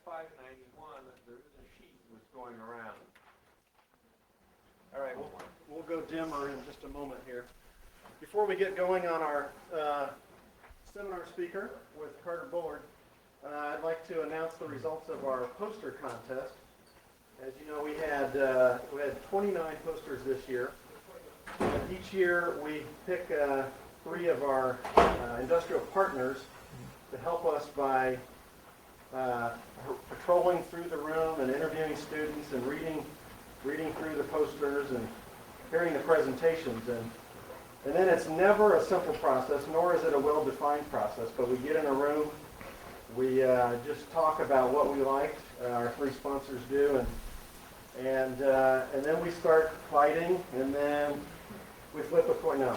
591, there is a sheet that's going around. All right, we'll go dimmer in just a moment here. Before we get going on our seminar speaker with Carter Bullard, I'd like to announce the results of our poster contest. As you know, we had 29 posters this year. And each year we pick 3 of our industrial partners to help us by patrolling through the room and interviewing students and reading through the posters and hearing the presentations. And then it's never a simple process, nor is it a well-defined process, but we get in a room, we just talk about what we liked, our 3 sponsors do, and then we start fighting, and then we flip a coin. No.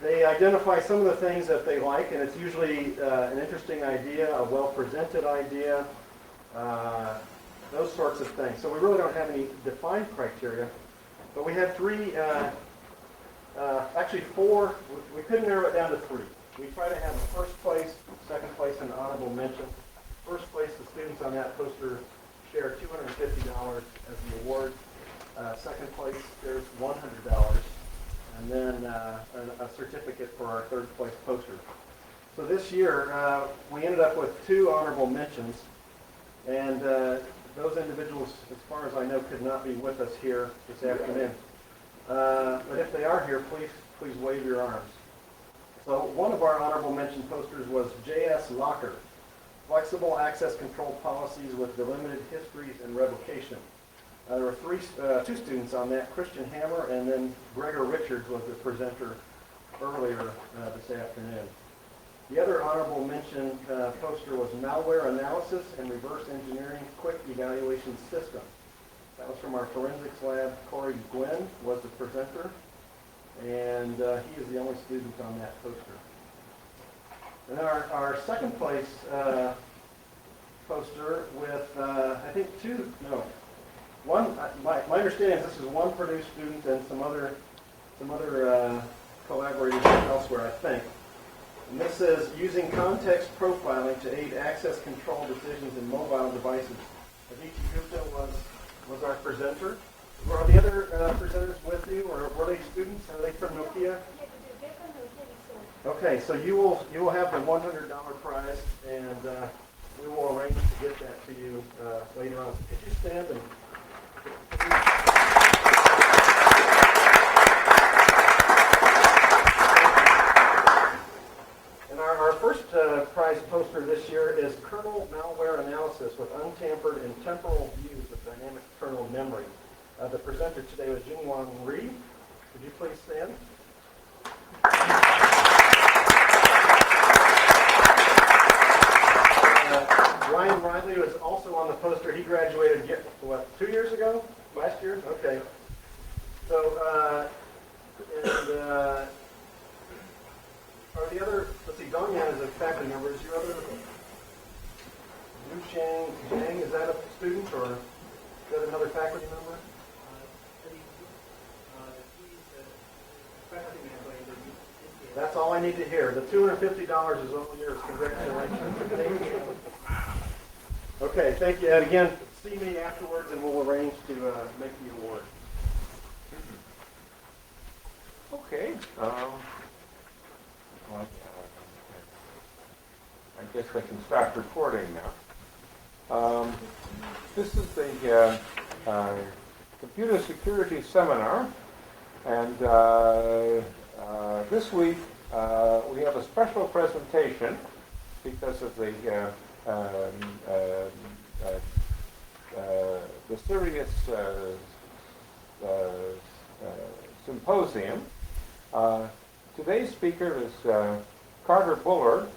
They identify some of the things that they like, and it's usually an interesting idea, a well-presented idea, those sorts of things. So we really don't have any defined criteria, but we had 3, actually 4, we couldn't narrow it down to 3. We try to have a first place, second place, and honorable mention. First place, the students on that poster share $250 as the award. Second place, there's $100. And then a certificate for our third place poster. So this year, we ended up with 2 honorable mentions, and those individuals, as far as I know, could not be with us here this afternoon. But if they are here, please wave your arms. So one of our honorable mention posters was J.S. Locker, Flexible Access Control Policies with Delimited Histories and Revocation. There were 2 students on that, Christian Hammer, and then Gregor Richards was the presenter earlier this afternoon. The other honorable mention poster was Malware Analysis and Reverse Engineering Quick Evaluation System. That was from our forensics lab. Corey Gwynn was the presenter, and he is the only student on that poster. And then our second place poster with, I think one, my understanding is this is 1 Purdue student and some other collaborators elsewhere, I think. And this is using context profiling to aid access control decisions in mobile devices. Aditi Gupta was our presenter. Were the other presenters with you, or were they students? Are they from Nokia? Okay, so you will have the $100 prize, and we will arrange to get that to you later on. Could you stand and... And our first prize poster this year is Kernel Malware Analysis with Untampered and Temporal Views of Dynamic Kernel Memory. The presenter today was Jinwon Ri. Could you please stand? Ryan Riley was also on the poster. He graduated, 2 years ago? Last year? Okay. So, are the other, let's see, Dongyan is a faculty member. Is your other, Liu Shang Zhang, is that a student, or is that another faculty member? That's all I need to hear. The $250 is all yours. Congratulations. Thank you. Okay, thank you. And again, see me afterwards, and we'll arrange to make the award. Okay. I guess I can start recording now. This is the computer security seminar, and this week we have a special presentation because of the CERIAS symposium. Today's speaker is Carter Bullard.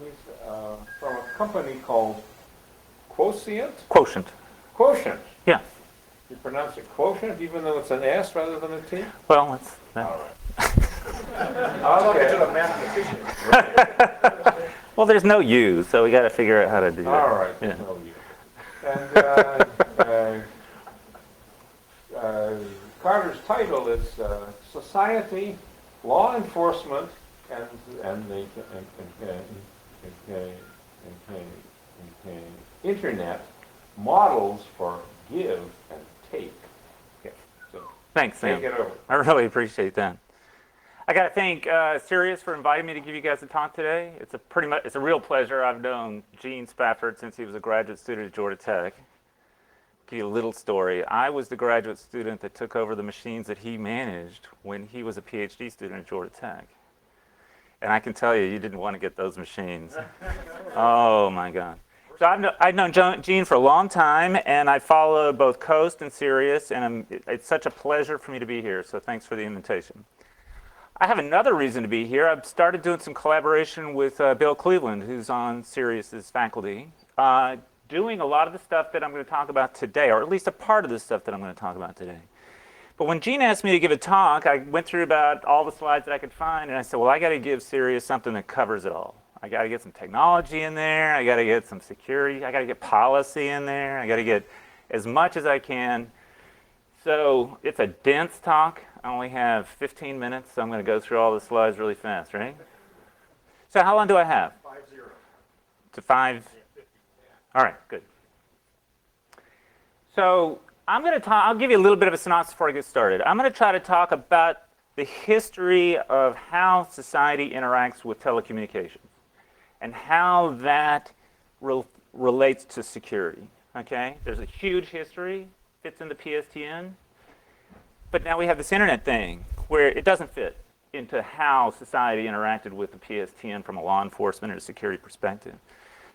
He's from a company called Quotient. Quotient. Yeah. You pronounce it quotient, even though it's an S rather than a T? Well, that's... All right. Talking to a mathematician. Well, there's no U, so we got to figure out how to do that. All right. Yeah. No U. And Carter's title is Society, Law Enforcement, and the containing internet models for give and take. Yeah. So Thanks, Sam. take it over. I really appreciate that. I got to thank CERIAS for inviting me to give you guys a talk today. It's a real pleasure. I've known Gene Spafford since he was a graduate student at Georgia Tech. Give you a little story. I was the graduate student that took over the machines that he managed when he was a PhD student at Georgia Tech. And I can tell you, you didn't want to get those machines. Oh my God. So I've known Gene for a long time, and I follow both Coast and CERIAS, and it's such a pleasure for me to be here. So thanks for the invitation. I have another reason to be here. I've started doing some collaboration with Bill Cleveland, who's on CERIAS's faculty, doing a lot of the stuff that I'm going to talk about today, or at least a part of the stuff that I'm going to talk about today. But when Gene asked me to give a talk, I went through about all the slides that I could find, and I said, well, I got to give CERIAS something that covers it all. I got to get some technology in there. I got to get some security. I got to get policy in there. I got to get as much as I can. So it's a dense talk. I only have 15 minutes, so I'm going to go through all the slides really fast, right? So how long do I have? 5-0. To 5? All right, good. So I'll give you a little bit of a synopsis before I get started. I'm going to try to talk about the history of how society interacts with telecommunications and how that relates to security, okay? There's a huge history, fits in the PSTN, but now we have this internet thing where it doesn't fit into how society interacted with the PSTN from a law enforcement and a security perspective.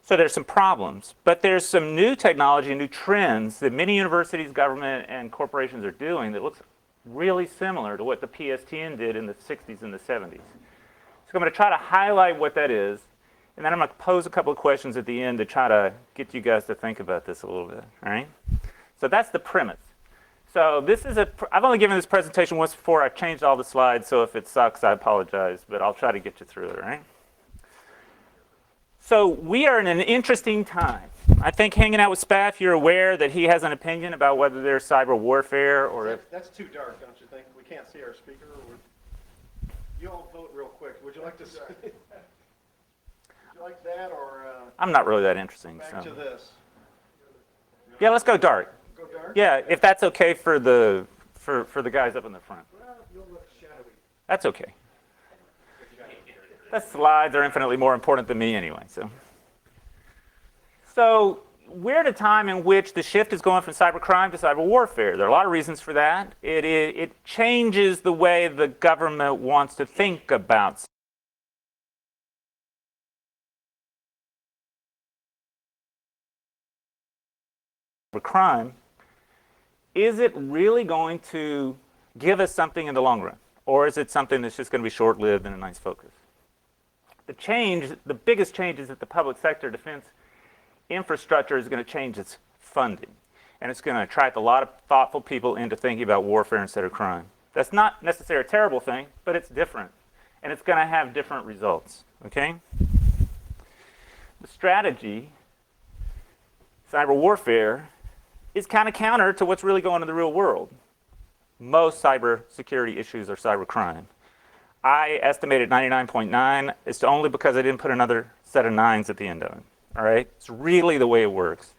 So there's some problems, but there's some new technology, new trends that many universities, government, and corporations are doing that looks really similar to what the PSTN did in the 60s and the 70s. So I'm going to try to highlight what that is, and then I'm going to pose a couple of questions at the end to try to get you guys to think about this a little bit, all right? So that's the premise. So I've only given this presentation once before. I've changed all the slides, so if it sucks, I apologize, but I'll try to get you through it, all right? So we are in an interesting time. I think hanging out with Spaff, you're aware that he has an opinion about whether there's cyber warfare or... That's too dark, don't you think? We can't see our speaker. You all vote real quick. Would you like to... Would you like that or... I'm not really that interesting. Back to this. Yeah, let's go dark. Go dark? Yeah, if that's okay for the guys up in the front. Well, you'll look shadowy. That's okay. The slides are infinitely more important than me anyway. So we're at a time in which the shift is going from cybercrime to cyber warfare. There are a lot of reasons for that. It changes the way the government wants to think about cybercrime. Is it really going to give us something in the long run? Or is it something that's just going to be short-lived and a nice focus? The biggest change is that the public sector defense infrastructure is going to change its funding. And it's going to attract a lot of thoughtful people into thinking about warfare instead of crime. That's not necessarily a terrible thing, but it's different. And it's going to have different results, okay? The strategy, cyber warfare, is kind of counter to what's really going on in the real world. Most cyber security issues are cyber crime. I estimated 99.9. It's only because I didn't put another set of nines at the end of it. All right? It's really the way it works.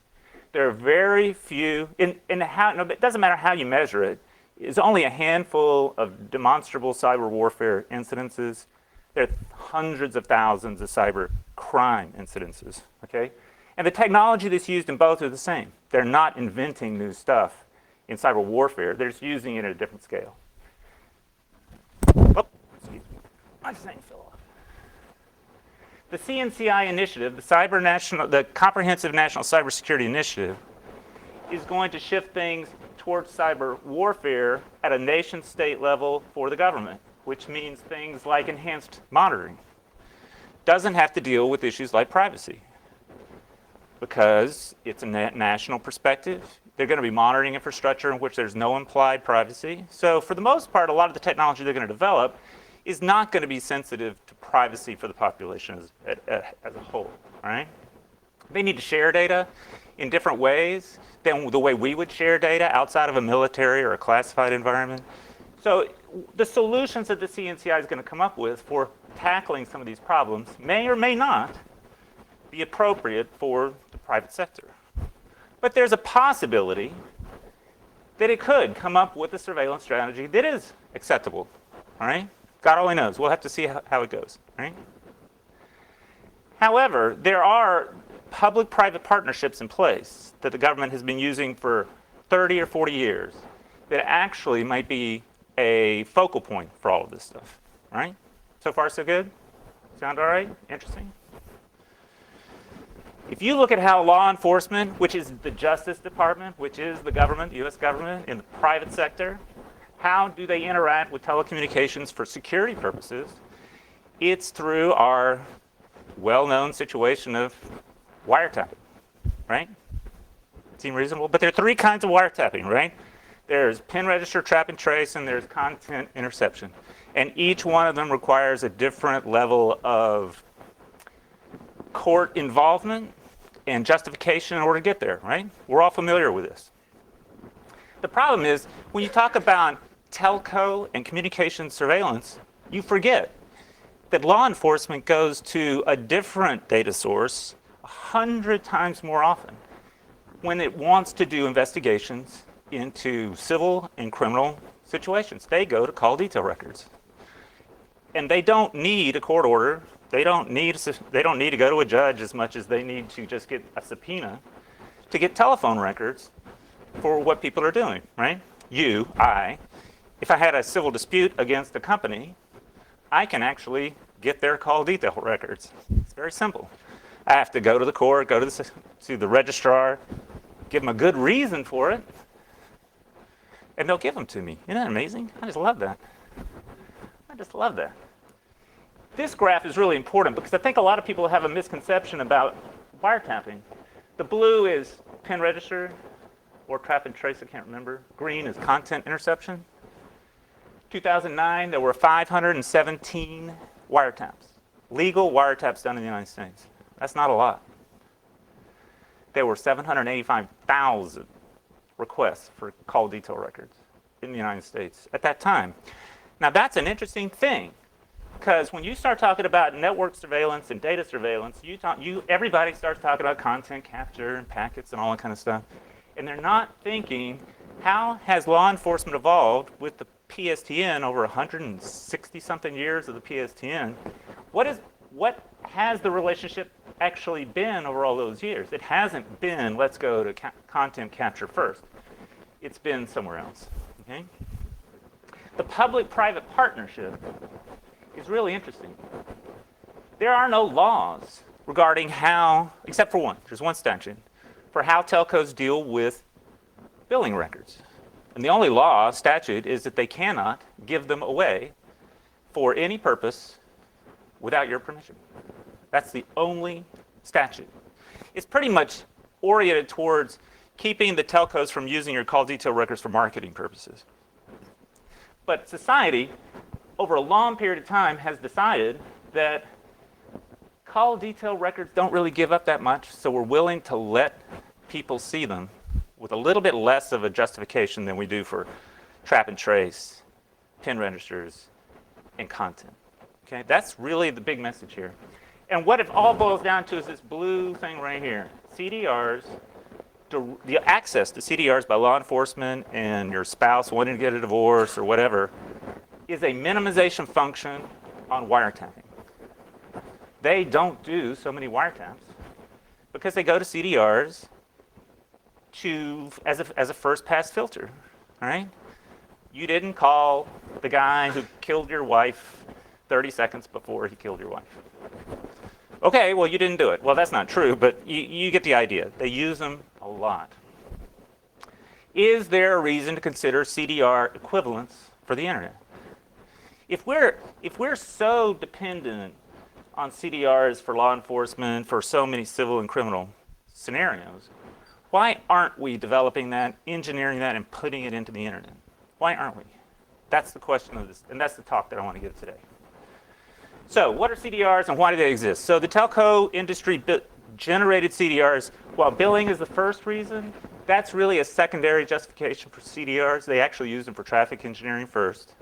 There are very few, it doesn't matter how you measure it. It's only a handful of demonstrable cyber warfare incidences. There are hundreds of thousands of cyber crime incidences. Okay? And the technology that's used in both are the same. They're not inventing new stuff in cyber warfare. They're just using it at a different scale. Oh, excuse me. My thing fell off. The CNCI initiative, the Comprehensive National Cybersecurity Initiative, is going to shift things towards cyber warfare at a nation-state level for the government, which means things like enhanced monitoring. Doesn't have to deal with issues like privacy because it's a national perspective. They're going to be monitoring infrastructure in which there's no implied privacy. So for the most part, a lot of the technology they're going to develop is not going to be sensitive to privacy for the population as a whole, all right? They need to share data in different ways than the way we would share data outside of a military or a classified environment. So the solutions that the CNCI is going to come up with for tackling some of these problems may or may not be appropriate for the private sector. But there's a possibility that it could come up with a surveillance strategy that is acceptable, all right? God only knows. We'll have to see how it goes, right? However, there are public-private partnerships in place that the government has been using for 30 or 40 years that actually might be a focal point for all of this stuff, all right? So far, so good? Sound all right? Interesting? If you look at how law enforcement, which is the Justice Department, which is the government, the U.S. government, in the private sector, how do they interact with telecommunications for security purposes? It's through our well-known situation of wiretapping, right? Seem reasonable? But there are three kinds of wiretapping, right? There's pin register, trap and trace, and there's content interception. And each one of them requires a different level of court involvement and justification in order to get there, right? We're all familiar with this. The problem is, when you talk about telco and communication surveillance, you forget that law enforcement goes to a different data source 100 times more often when it wants to do investigations into civil and criminal situations. They go to call detail records. And they don't need a court order. They don't need to go to a judge as much as they need to just get a subpoena to get telephone records for what people are doing, right? If I had a civil dispute against a company, I can actually get their call detail records. It's very simple. I have to go to the court, go to the registrar, give them a good reason for it, and they'll give them to me. Isn't that amazing? I just love that. I just love that. This graph is really important because I think a lot of people have a misconception about wiretapping. The blue is pin register or trap and trace, I can't remember. Green is content interception. 2009, there were 517 wiretaps, legal wiretaps done in the United States. That's not a lot. There were 785,000 requests for call detail records in the United States at that time. Now that's an interesting thing, because when you start talking about network surveillance and data surveillance, everybody starts talking about content capture and packets and all that kind of stuff, and they're not thinking, how has law enforcement evolved with the PSTN over 160 something years of the PSTN? What has the relationship actually been over all those years? It hasn't been, let's go to content capture first. It's been somewhere else, okay? The public-private partnership is really interesting. There are no laws regarding how, except for one, there's one statute, for how telcos deal with billing records. And the only statute is that they cannot give them away for any purpose without your permission. That's the only statute. It's pretty much oriented towards keeping the telcos from using your call detail records for marketing purposes. But society, over a long period of time, has decided that call detail records don't really give up that much, so we're willing to let people see them with a little bit less of a justification than we do for trap and trace, pin registers, and content. Okay, that's really the big message here. And what it all boils down to is this blue thing right here. CDRs, the access to CDRs by law enforcement and your spouse wanting to get a divorce or whatever, is a minimization function on wiretapping. They don't do so many wiretaps because they go to CDRs as a first pass filter, all right? You didn't call the guy who killed your wife 30 seconds before he killed your wife. Okay, well, you didn't do it. Well, that's not true, but you get the idea. They use them a lot. Is there a reason to consider CDR equivalence for the internet? If we're so dependent on CDRs for law enforcement for so many civil and criminal scenarios, why aren't we developing that, engineering that, and putting it into the internet? Why aren't we? That's the question of this, and that's the talk that I want to give today. So what are CDRs and why do they exist? So the telco industry generated CDRs. While billing is the first reason, that's really a secondary justification for CDRs. They actually use them for traffic engineering first.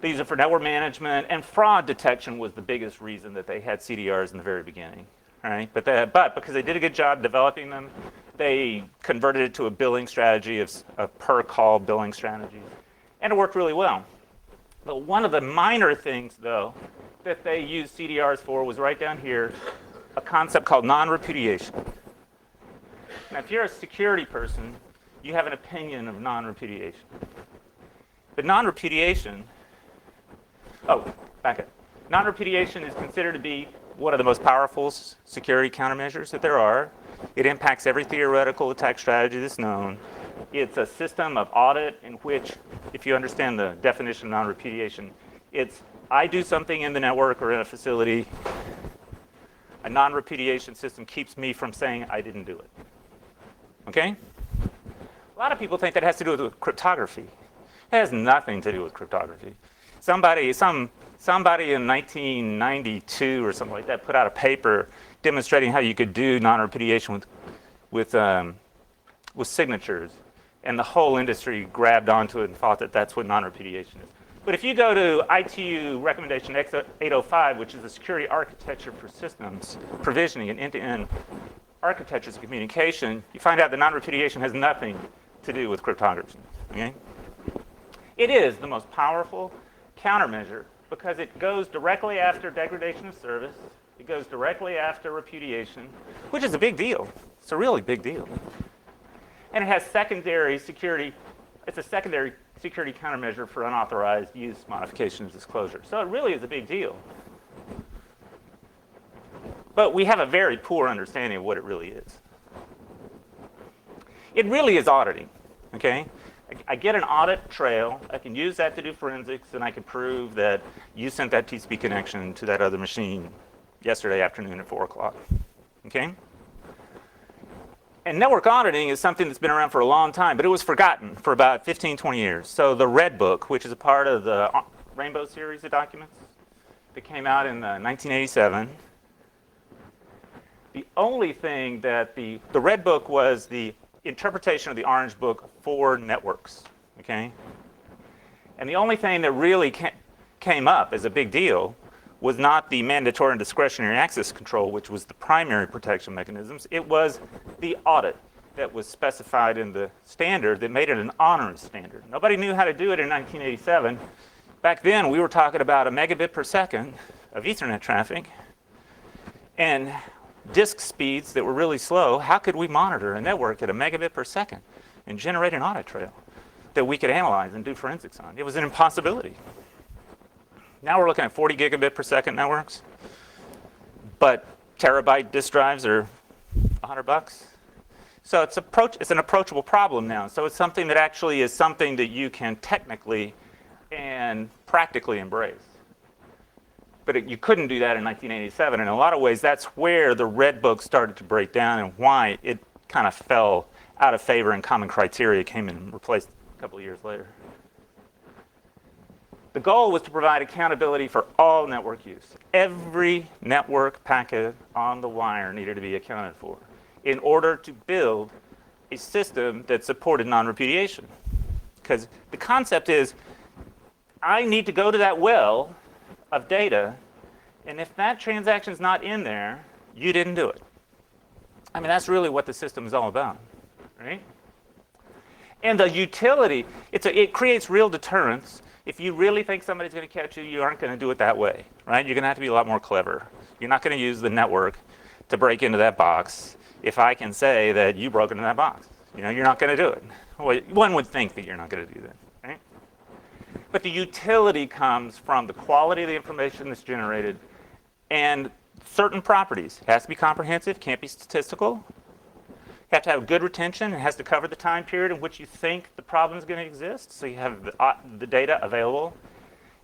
They use it for network management, and fraud detection was the biggest reason that they had CDRs in the very beginning, all right? But because they did a good job developing them, they converted it to a billing strategy of per call billing strategy, and it worked really well. But one of the minor things, though, that they used CDRs for was right down here, a concept called non-repudiation. Now, if you're a security person, you have an opinion of non-repudiation. But non-repudiation, back up. Non-repudiation is considered to be one of the most powerful security countermeasures that there are. It impacts every theoretical attack strategy that's known. It's a system of audit in which, if you understand the definition of non-repudiation, it's I do something in the network or in a facility, a non-repudiation system keeps me from saying I didn't do it. Okay? A lot of people think that has to do with cryptography. It has nothing to do with cryptography. Somebody in 1992 or something like that put out a paper demonstrating how you could do non-repudiation with signatures, and the whole industry grabbed onto it and thought that that's what non-repudiation is. But if you go to ITU recommendation X805, which is the security architecture for systems provisioning and end-to-end architectures of communication, you find out that non-repudiation has nothing to do with cryptography. Okay? It is the most powerful countermeasure because it goes directly after degradation of service. It goes directly after repudiation, which is a big deal. It's a really big deal. And it has secondary security. It's a secondary security countermeasure for unauthorized use, modification, and disclosure. So it really is a big deal. But we have a very poor understanding of what it really is. It really is auditing, okay? I get an audit trail. I can use that to do forensics, and I can prove that you sent that TCP connection to that other machine yesterday afternoon at 4 o'clock, okay? And network auditing is something that's been around for a long time, but it was forgotten for about 15, 20 years. So the Red Book, which is a part of the Rainbow series of documents that came out in 1987, the only thing that the Red Book was the interpretation of the Orange Book for networks, okay? And the only thing that really came up as a big deal was not the mandatory and discretionary access control, which was the primary protection mechanisms. It was the audit that was specified in the standard that made it an onerous standard. Nobody knew how to do it in 1987. Back then, we were talking about a megabit per second of Ethernet traffic and disk speeds that were really slow. How could we monitor a network at a megabit per second and generate an audit trail that we could analyze and do forensics on? It was an impossibility. Now we're looking at 40 gigabit per second networks, but terabyte disk drives are $100. So it's an approachable problem now. So it's something that actually is something that you can technically and practically embrace. But you couldn't do that in 1987. In a lot of ways, that's where the Red Book started to break down and why it kind of fell out of favor and common criteria came in and replaced a couple of years later. The goal was to provide accountability for all network use. Every network packet on the wire needed to be accounted for in order to build a system that supported non-repudiation. Because the concept is, I need to go to that well of data, and if that transaction's not in there, you didn't do it. I mean, that's really what the system is all about, right? And the utility, it creates real deterrence. If you really think somebody's going to catch you, you aren't going to do it that way, right? You're going to have to be a lot more clever. You're not going to use the network to break into that box if I can say that you broke into that box. You know, you're not going to do it. Well, one would think that you're not going to do that, right? But the utility comes from the quality of the information that's generated and certain properties. It has to be comprehensive, can't be statistical. You have to have good retention. It has to cover the time period in which you think the problem is going to exist, so you have the data available.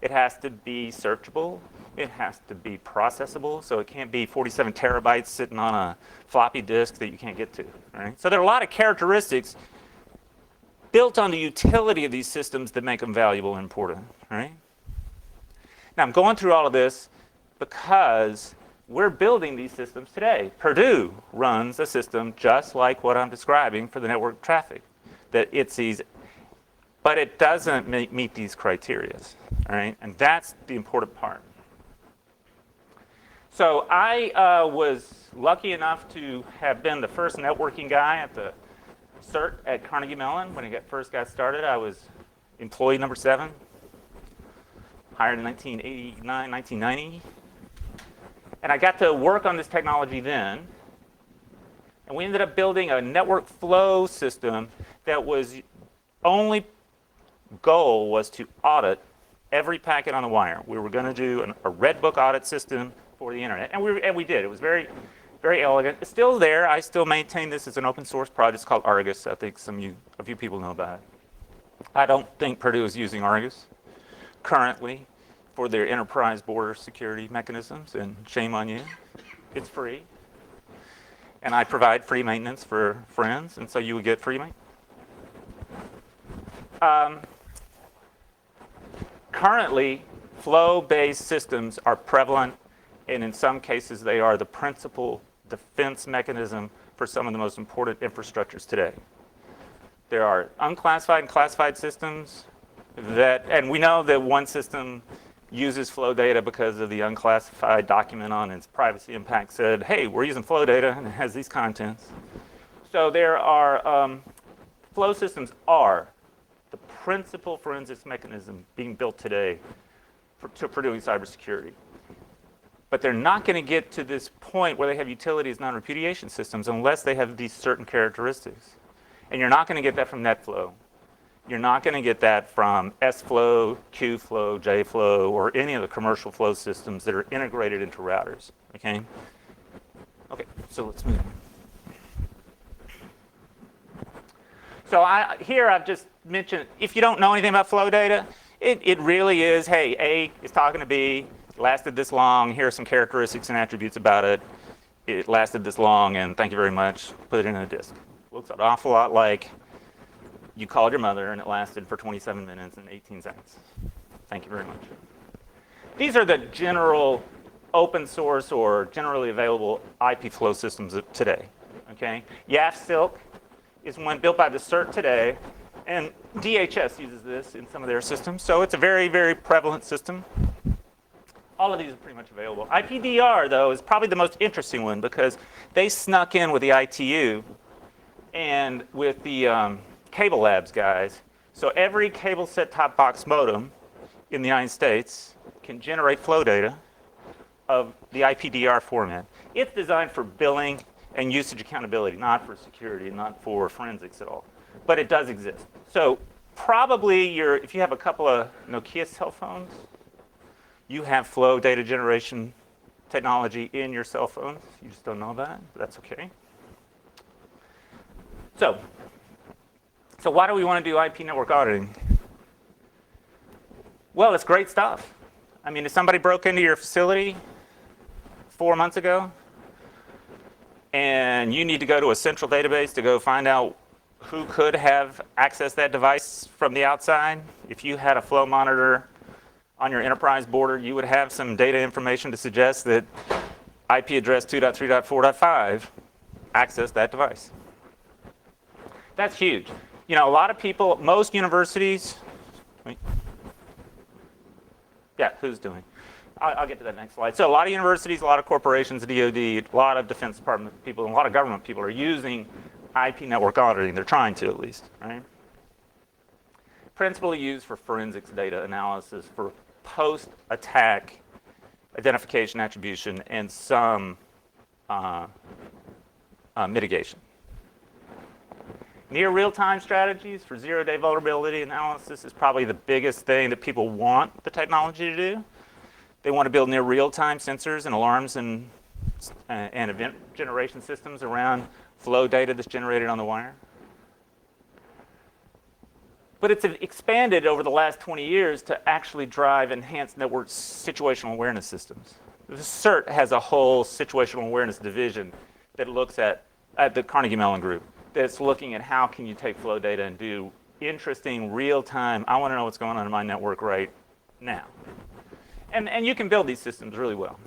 It has to be searchable. It has to be processable, so it can't be 47 terabytes sitting on a floppy disk that you can't get to. Right? So there are a lot of characteristics built on the utility of these systems that make them valuable and important. Right? Now, I'm going through all of this because we're building these systems today. Purdue runs a system just like what I'm describing for the network traffic that it sees, but it doesn't meet these criteria, all right? And that's the important part. So I was lucky enough to have been the first networking guy at the CERT at Carnegie Mellon. When I first got started, I was employee number 7, hired in 1989, 1990. And I got to work on this technology then. And we ended up building a network flow system that was only goal was to audit every packet on the wire. We were going to do a red book audit system for the internet, and we did. It was very, very elegant. It's still there. I still maintain this as an open source project. It's called Argus. I think a few people know about it. I don't think Purdue is using Argus currently for their enterprise border security mechanisms, and shame on you. It's free. And I provide free maintenance for friends, and so you would get free maintenance. Currently, flow-based systems are prevalent, and in some cases, they are the principal defense mechanism for some of the most important infrastructures today. There are unclassified and classified systems and we know that one system uses flow data because of the unclassified document on its privacy impact said, hey, we're using flow data and it has these contents. So there are, flow systems are the principal forensics mechanism being built today for doing cybersecurity. But they're not going to get to this point where they have utility as non-repudiation systems unless they have these certain characteristics. And you're not going to get that from NetFlow. You're not going to get that from SFlow, QFlow, JFlow, or any of the commercial flow systems that are integrated into routers. Okay? Okay, so let's move on. So here I've just mentioned, if you don't know anything about flow data, it really is, hey, A is talking to B, it lasted this long, here are some characteristics and attributes about it. It lasted this long, and thank you very much, put it in a disk. Looks an awful lot like you called your mother and it lasted for 27 minutes and 18 seconds. Thank you very much. These are the general open source or generally available IP flow systems of today. Okay? YAF-Silk is one built by the CERT today, and DHS uses this in some of their systems. So it's a very, very prevalent system. All of these are pretty much available. IPDR, though, is probably the most interesting one because they snuck in with the ITU and with the Cable Labs guys. So every cable set-top box modem in the United States can generate flow data of the IPDR format. It's designed for billing and usage accountability, not for security, not for forensics at all. But it does exist. So probably if you have a couple of Nokia cell phones, you have flow data generation technology in your cell phones. You just don't know that. That's okay. So why do we want to do IP network auditing? Well, it's great stuff. I mean, if somebody broke into your facility 4 months ago, and you need to go to a central database to go find out who could have accessed that device from the outside, if you had a flow monitor on your enterprise border, you would have some data information to suggest that IP address 2.3.4.5 accessed that device. That's huge. You know, a lot of people, most universities, yeah, who's doing? I'll get to that next slide. So a lot of universities, a lot of corporations, DoD, a lot of Defense Department people, and a lot of government people are using IP network auditing. They're trying to, at least, right? Principally used for forensics data analysis for post-attack identification, attribution, and some mitigation. Near real-time strategies for zero-day vulnerability analysis is probably the biggest thing that people want the technology to do. They want to build near real-time sensors and alarms and event generation systems around flow data that's generated on the wire. But it's expanded over the last 20 years to actually drive enhanced network situational awareness systems. The CERT has a whole situational awareness division that looks at the Carnegie Mellon Group, that's looking at how can you take flow data and do interesting real-time, I want to know what's going on in my network right now. And you can build these systems really well.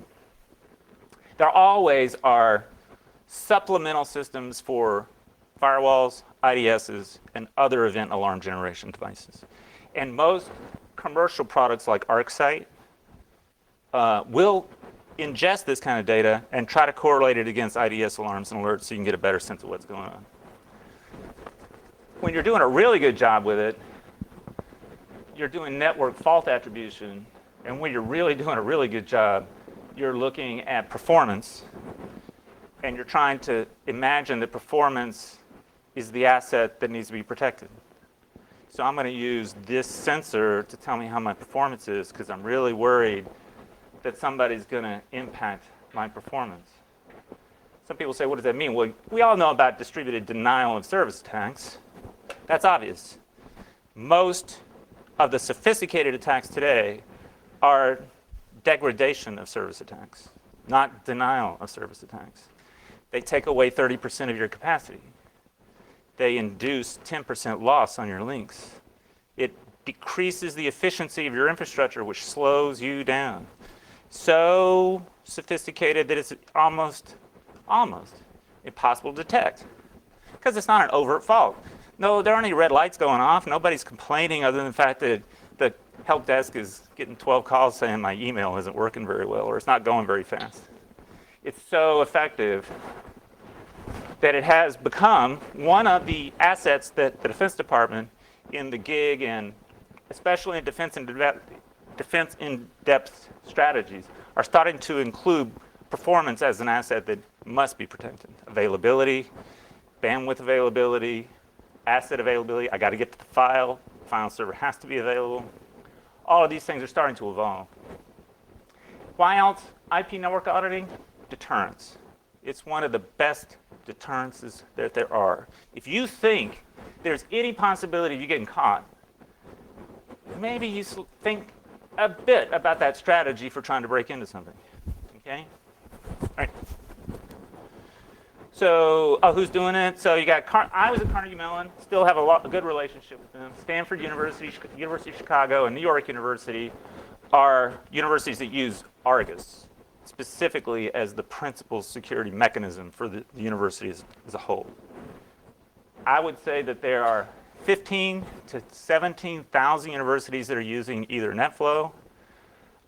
There always are supplemental systems for firewalls, IDSs, and other event alarm generation devices. And most commercial products like ArcSight will ingest this kind of data and try to correlate it against IDS alarms and alerts so you can get a better sense of what's going on. When you're doing a really good job with it, you're doing network fault attribution. And when you're really doing a really good job, you're looking at performance. And you're trying to imagine that performance is the asset that needs to be protected. So I'm going to use this sensor to tell me how my performance is because I'm really worried that somebody's going to impact my performance. Some people say, what does that mean? Well, we all know about distributed denial of service attacks. That's obvious. Most of the sophisticated attacks today are degradation of service attacks, not denial of service attacks. They take away 30% of your capacity. They induce 10% loss on your links. It decreases the efficiency of your infrastructure, which slows you down. So sophisticated that it's almost impossible to detect because it's not an overt fault. No, there aren't any red lights going off. Nobody's complaining other than the fact that the help desk is getting 12 calls saying my email isn't working very well or it's not going very fast. It's so effective that it has become one of the assets that the Defense Department in the gig and especially in defense in-depth strategies are starting to include performance as an asset that must be protected. Availability, bandwidth availability, asset availability. I got to get to the file. The file server has to be available. All of these things are starting to evolve. Why else? IP network auditing, deterrence. It's one of the best deterrences that there are. If you think there's any possibility of you getting caught, maybe you think a bit about that strategy for trying to break into something. Okay? All right. So, who's doing it? So you got, I was at Carnegie Mellon, still have a good relationship with them. Stanford University, University of Chicago, and New York University are universities that use Argus specifically as the principal security mechanism for the university as a whole. I would say that there are 15 to 17,000 universities that are using either NetFlow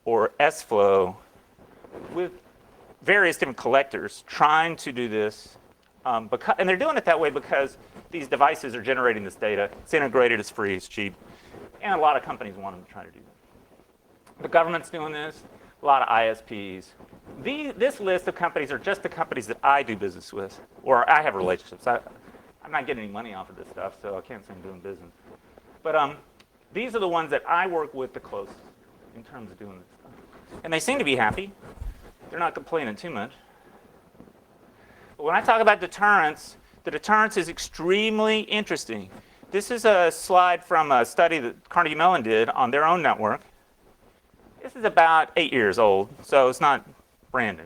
or SFlow with various different collectors trying to do this. And they're doing it that way because these devices are generating this data. It's integrated, it's free, it's cheap. And a lot of companies want them to try to do that. The government's doing this, a lot of ISPs. This list of companies are just the companies that I do business with, or I have relationships. I'm not getting any money off of this stuff, so I can't say I'm doing business. But these are the ones that I work with the closest in terms of doing this stuff. And they seem to be happy. They're not complaining too much. But when I talk about deterrence, the deterrence is extremely interesting. This is a slide from a study that Carnegie Mellon did on their own network. This is about 8 years old, so it's not brand new.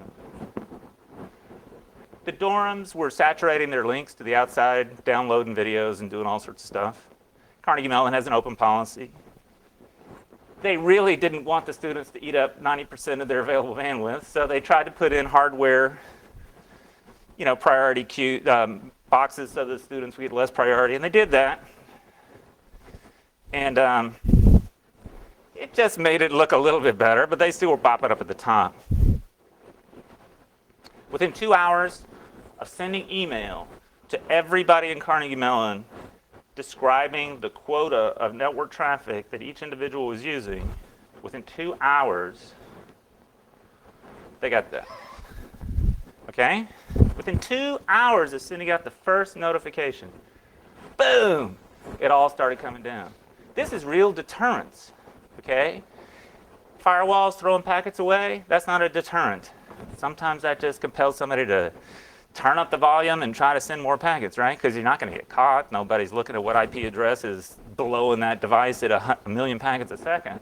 The dorms were saturating their links to the outside, downloading videos and doing all sorts of stuff. Carnegie Mellon has an open policy. They really didn't want the students to eat up 90% of their available bandwidth, so they tried to put in hardware, priority queue boxes so the students would get less priority, and they did that. And it just made it look a little bit better, but they still were popping up at the top. Within 2 hours of sending email to everybody in Carnegie Mellon describing the quota of network traffic that each individual was using, within 2 hours, they got that. Okay? Within 2 hours of sending out the first notification, boom, it all started coming down. This is real deterrence. Okay? Firewalls throwing packets away, that's not a deterrent. Sometimes that just compels somebody to turn up the volume and try to send more packets, right? Because you're not going to get caught. Nobody's looking at what IP address is blowing that device at a million packets a second.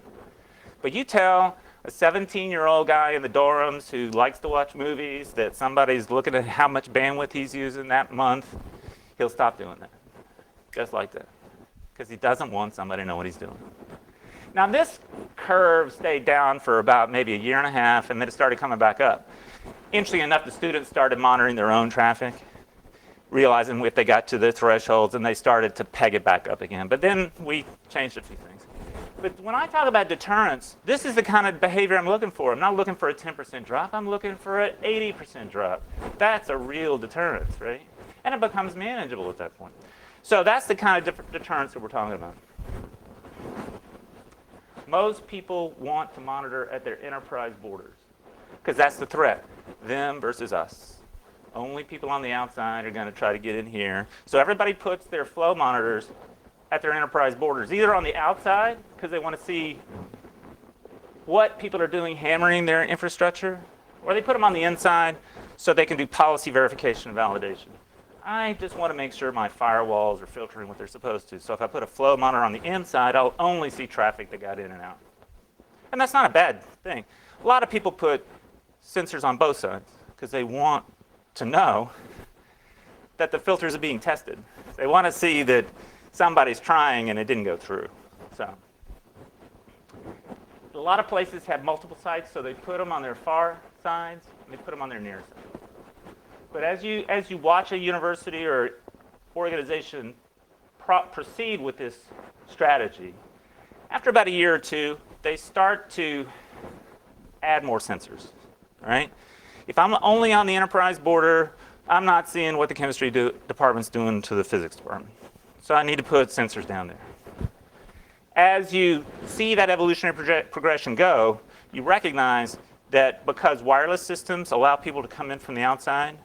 But you tell a 17-year-old guy in the dorms who likes to watch movies that somebody's looking at how much bandwidth he's using that month, he'll stop doing that. Just like that. Because he doesn't want somebody to know what he's doing. Now this curve stayed down for about maybe a year and a half, and then it started coming back up. Interesting enough, the students started monitoring their own traffic, realizing if they got to their thresholds, and they started to peg it back up again. But then we changed a few things. But when I talk about deterrence, this is the kind of behavior I'm looking for. I'm not looking for a 10% drop. I'm looking for an 80% drop. That's a real deterrence, right? And it becomes manageable at that point. So that's the kind of deterrence that we're talking about. Most people want to monitor at their enterprise borders because that's the threat, them versus us. Only people on the outside are going to try to get in here. So everybody puts their flow monitors at their enterprise borders, either on the outside because they want to see what people are doing hammering their infrastructure, or they put them on the inside so they can do policy verification and validation. I just want to make sure my firewalls are filtering what they're supposed to. So if I put a flow monitor on the inside, I'll only see traffic that got in and out. And that's not a bad thing. A lot of people put sensors on both sides because they want to know that the filters are being tested. They want to see that somebody's trying and it didn't go through. So a lot of places have multiple sites, so they put them on their far sides and they put them on their near sides. But as you watch a university or organization proceed with this strategy, after about a year or two, they start to add more sensors, right? If I'm only on the enterprise border, I'm not seeing what the chemistry department's doing to the physics department. So I need to put sensors down there. As you see that evolutionary progression go, you recognize that because wireless systems allow people to come in from the outside,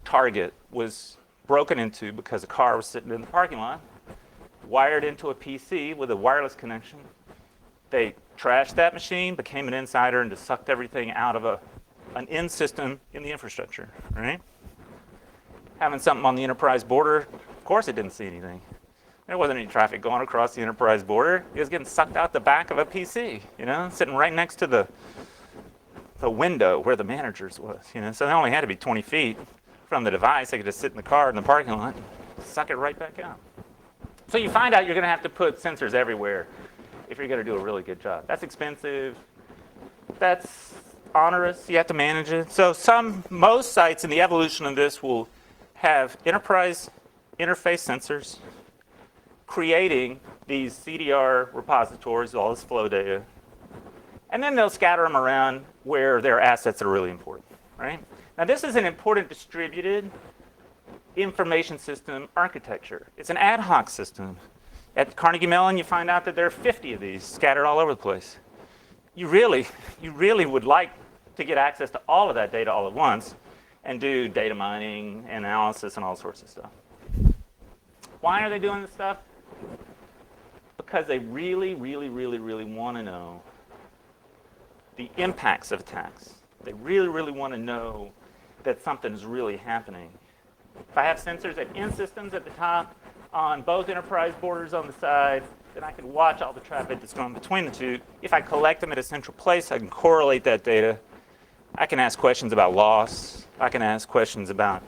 Target was broken into because a car was sitting in the parking lot, wired into a PC with a wireless connection. They trashed that machine, became an insider, and just sucked everything out of an in system in the infrastructure, right? Having something on the enterprise border, of course it didn't see anything. There wasn't any traffic going across the enterprise border. It was getting sucked out the back of a PC, sitting right next to the window where the managers was, So they only had to be 20 feet from the device. They could just sit in the car in the parking lot and suck it right back out. So you find out you're going to have to put sensors everywhere if you're going to do a really good job. That's expensive. That's onerous. You have to manage it. So most sites in the evolution of this will have enterprise interface sensors creating these CDR repositories, all this flow data. And then they'll scatter them around where their assets are really important, right? Now this is an important distributed information system architecture. It's an ad hoc system. At Carnegie Mellon, you find out that there are 50 of these scattered all over the place. You really would like to get access to all of that data all at once and do data mining, analysis, and all sorts of stuff. Why are they doing this stuff? Because they really want to know the impacts of attacks. They really want to know that something is really happening. If I have sensors at in systems at the top, on both enterprise borders on the side, then I can watch all the traffic that's going between the two. If I collect them at a central place, I can correlate that data. I can ask questions about loss. I can ask questions about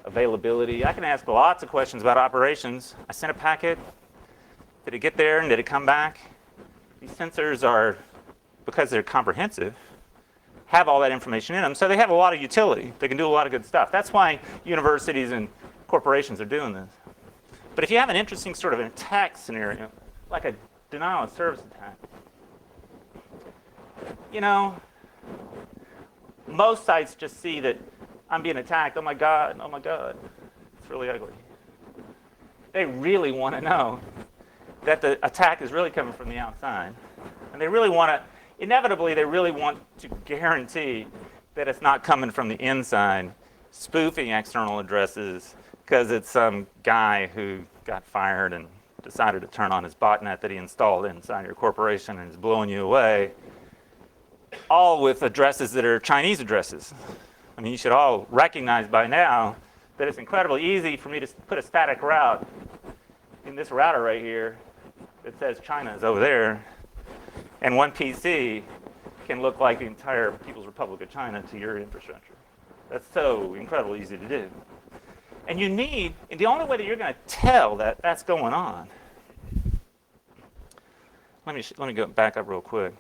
availability. I can ask lots of questions about operations. I sent a packet. Did it get there and did it come back? These sensors are, because they're comprehensive, have all that information in them, so they have a lot of utility. They can do a lot of good stuff. That's why universities and corporations are doing this. But if you have an interesting sort of an attack scenario, like a denial of service attack, most sites just see that I'm being attacked. Oh my God, it's really ugly. They really want to know that the attack is really coming from the outside. And they really want to, inevitably, they really want to guarantee that it's not coming from the inside, spoofing external addresses, because it's some guy who got fired and decided to turn on his botnet that he installed inside your corporation and is blowing you away, all with addresses that are Chinese addresses. I mean, you should all recognize by now that it's incredibly easy for me to put a static route in this router right here that says China is over there, and one PC can look like the entire People's Republic of China to your infrastructure. That's so incredibly easy to do. And the only way that you're going to tell that that's going on, let me go back up real quick.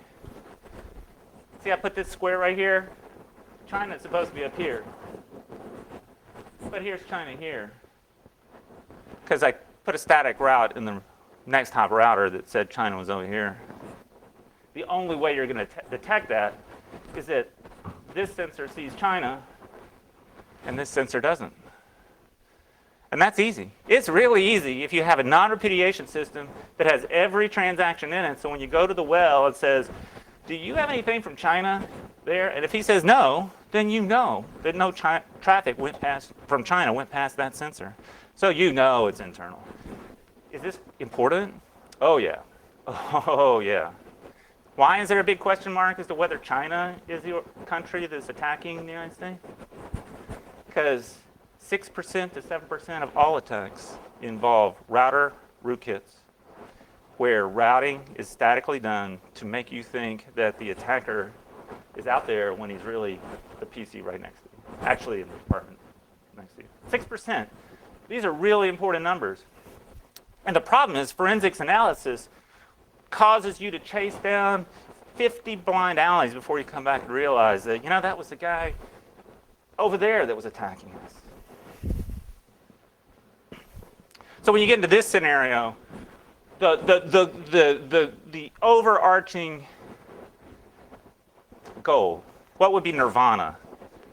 See, I put this square right here. China's supposed to be up here. But here's China here. Because I put a static route in the next hop router that said China was over here. the only way you're going to detect that is that this sensor sees China and this sensor doesn't. And that's easy. It's really easy if you have a non-repudiation system that has every transaction in it. So when you go to the well, it says, do you have anything from China there? And if he says no, then you know that no traffic from China went past that sensor. So you know it's internal. Is this important? Oh, yeah. Oh, yeah. Why is there a big question mark as to whether China is the country that's attacking the United States? Because 6% to 7% of all attacks involve router rootkits, where routing is statically done to make you think that the attacker is out there when he's really the PC right next to you, actually in the apartment next to you. 6%. These are really important numbers. And the problem is forensics analysis causes you to chase down 50 blind alleys before you come back and realize that, that was the guy over there that was attacking us. So when you get into this scenario, the overarching goal, what would be nirvana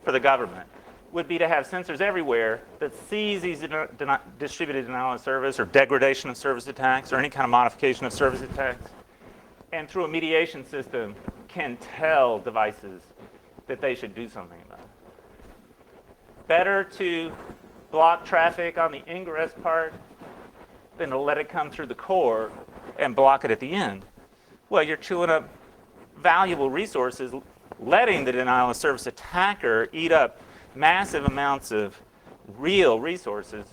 for the government, would be to have sensors everywhere that sees these distributed denial of service or degradation of service attacks or any kind of modification of service attacks, and through a mediation system can tell devices that they should do something about it. Better to block traffic on the ingress part than to let it come through the core and block it at the end. Well, you're chewing up valuable resources, letting the denial of service attacker eat up massive amounts of real resources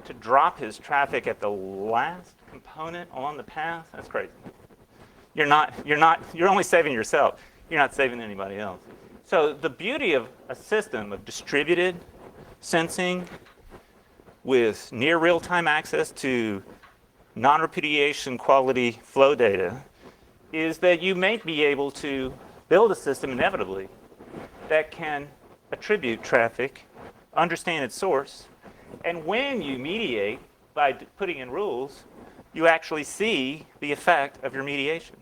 to drop his traffic at the last component along the path. That's crazy. You're only saving yourself. You're not saving anybody else. So the beauty of a system of distributed sensing with near real-time access to non-repudiation quality flow data is that you may be able to build a system inevitably that can attribute traffic, understand its source, and when you mediate by putting in rules, you actually see the effect of your mediation.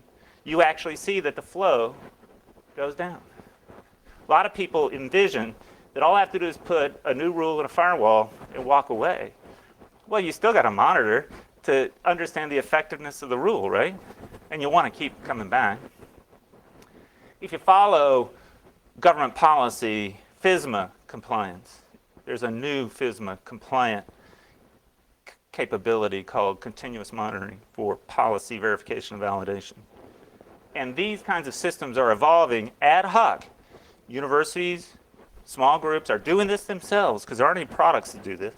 You actually see that the flow goes down. A lot of people envision that all I have to do is put a new rule in a firewall and walk away. Well, you still got to monitor to understand the effectiveness of the rule, right? And you want to keep coming back. If you follow government policy, FISMA compliance, there's a new FISMA compliant capability called continuous monitoring for policy verification and validation. And these kinds of systems are evolving ad hoc. Universities, small groups are doing this themselves because there aren't any products to do this.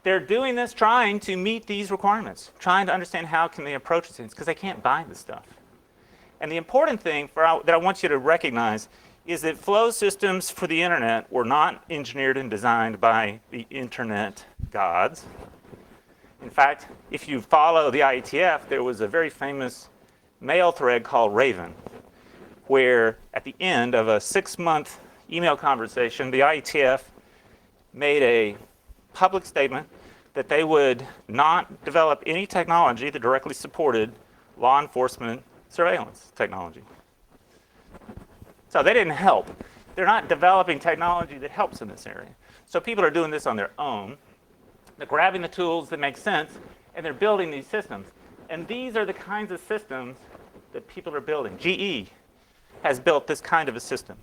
They're doing this trying to meet these requirements, trying to understand how can they approach things because they can't buy this stuff. And the important thing that I want you to recognize is that flow systems for the internet were not engineered and designed by the internet gods. In fact, if you follow the IETF, there was a very famous mail thread called Raven, where at the end of a 6-month email conversation, the IETF made a public statement that they would not develop any technology that directly supported law enforcement surveillance technology. So they didn't help. They're not developing technology that helps in this area. So people are doing this on their own. They're grabbing the tools that make sense, and they're building these systems. And these are the kinds of systems that people are building. GE has built this kind of a system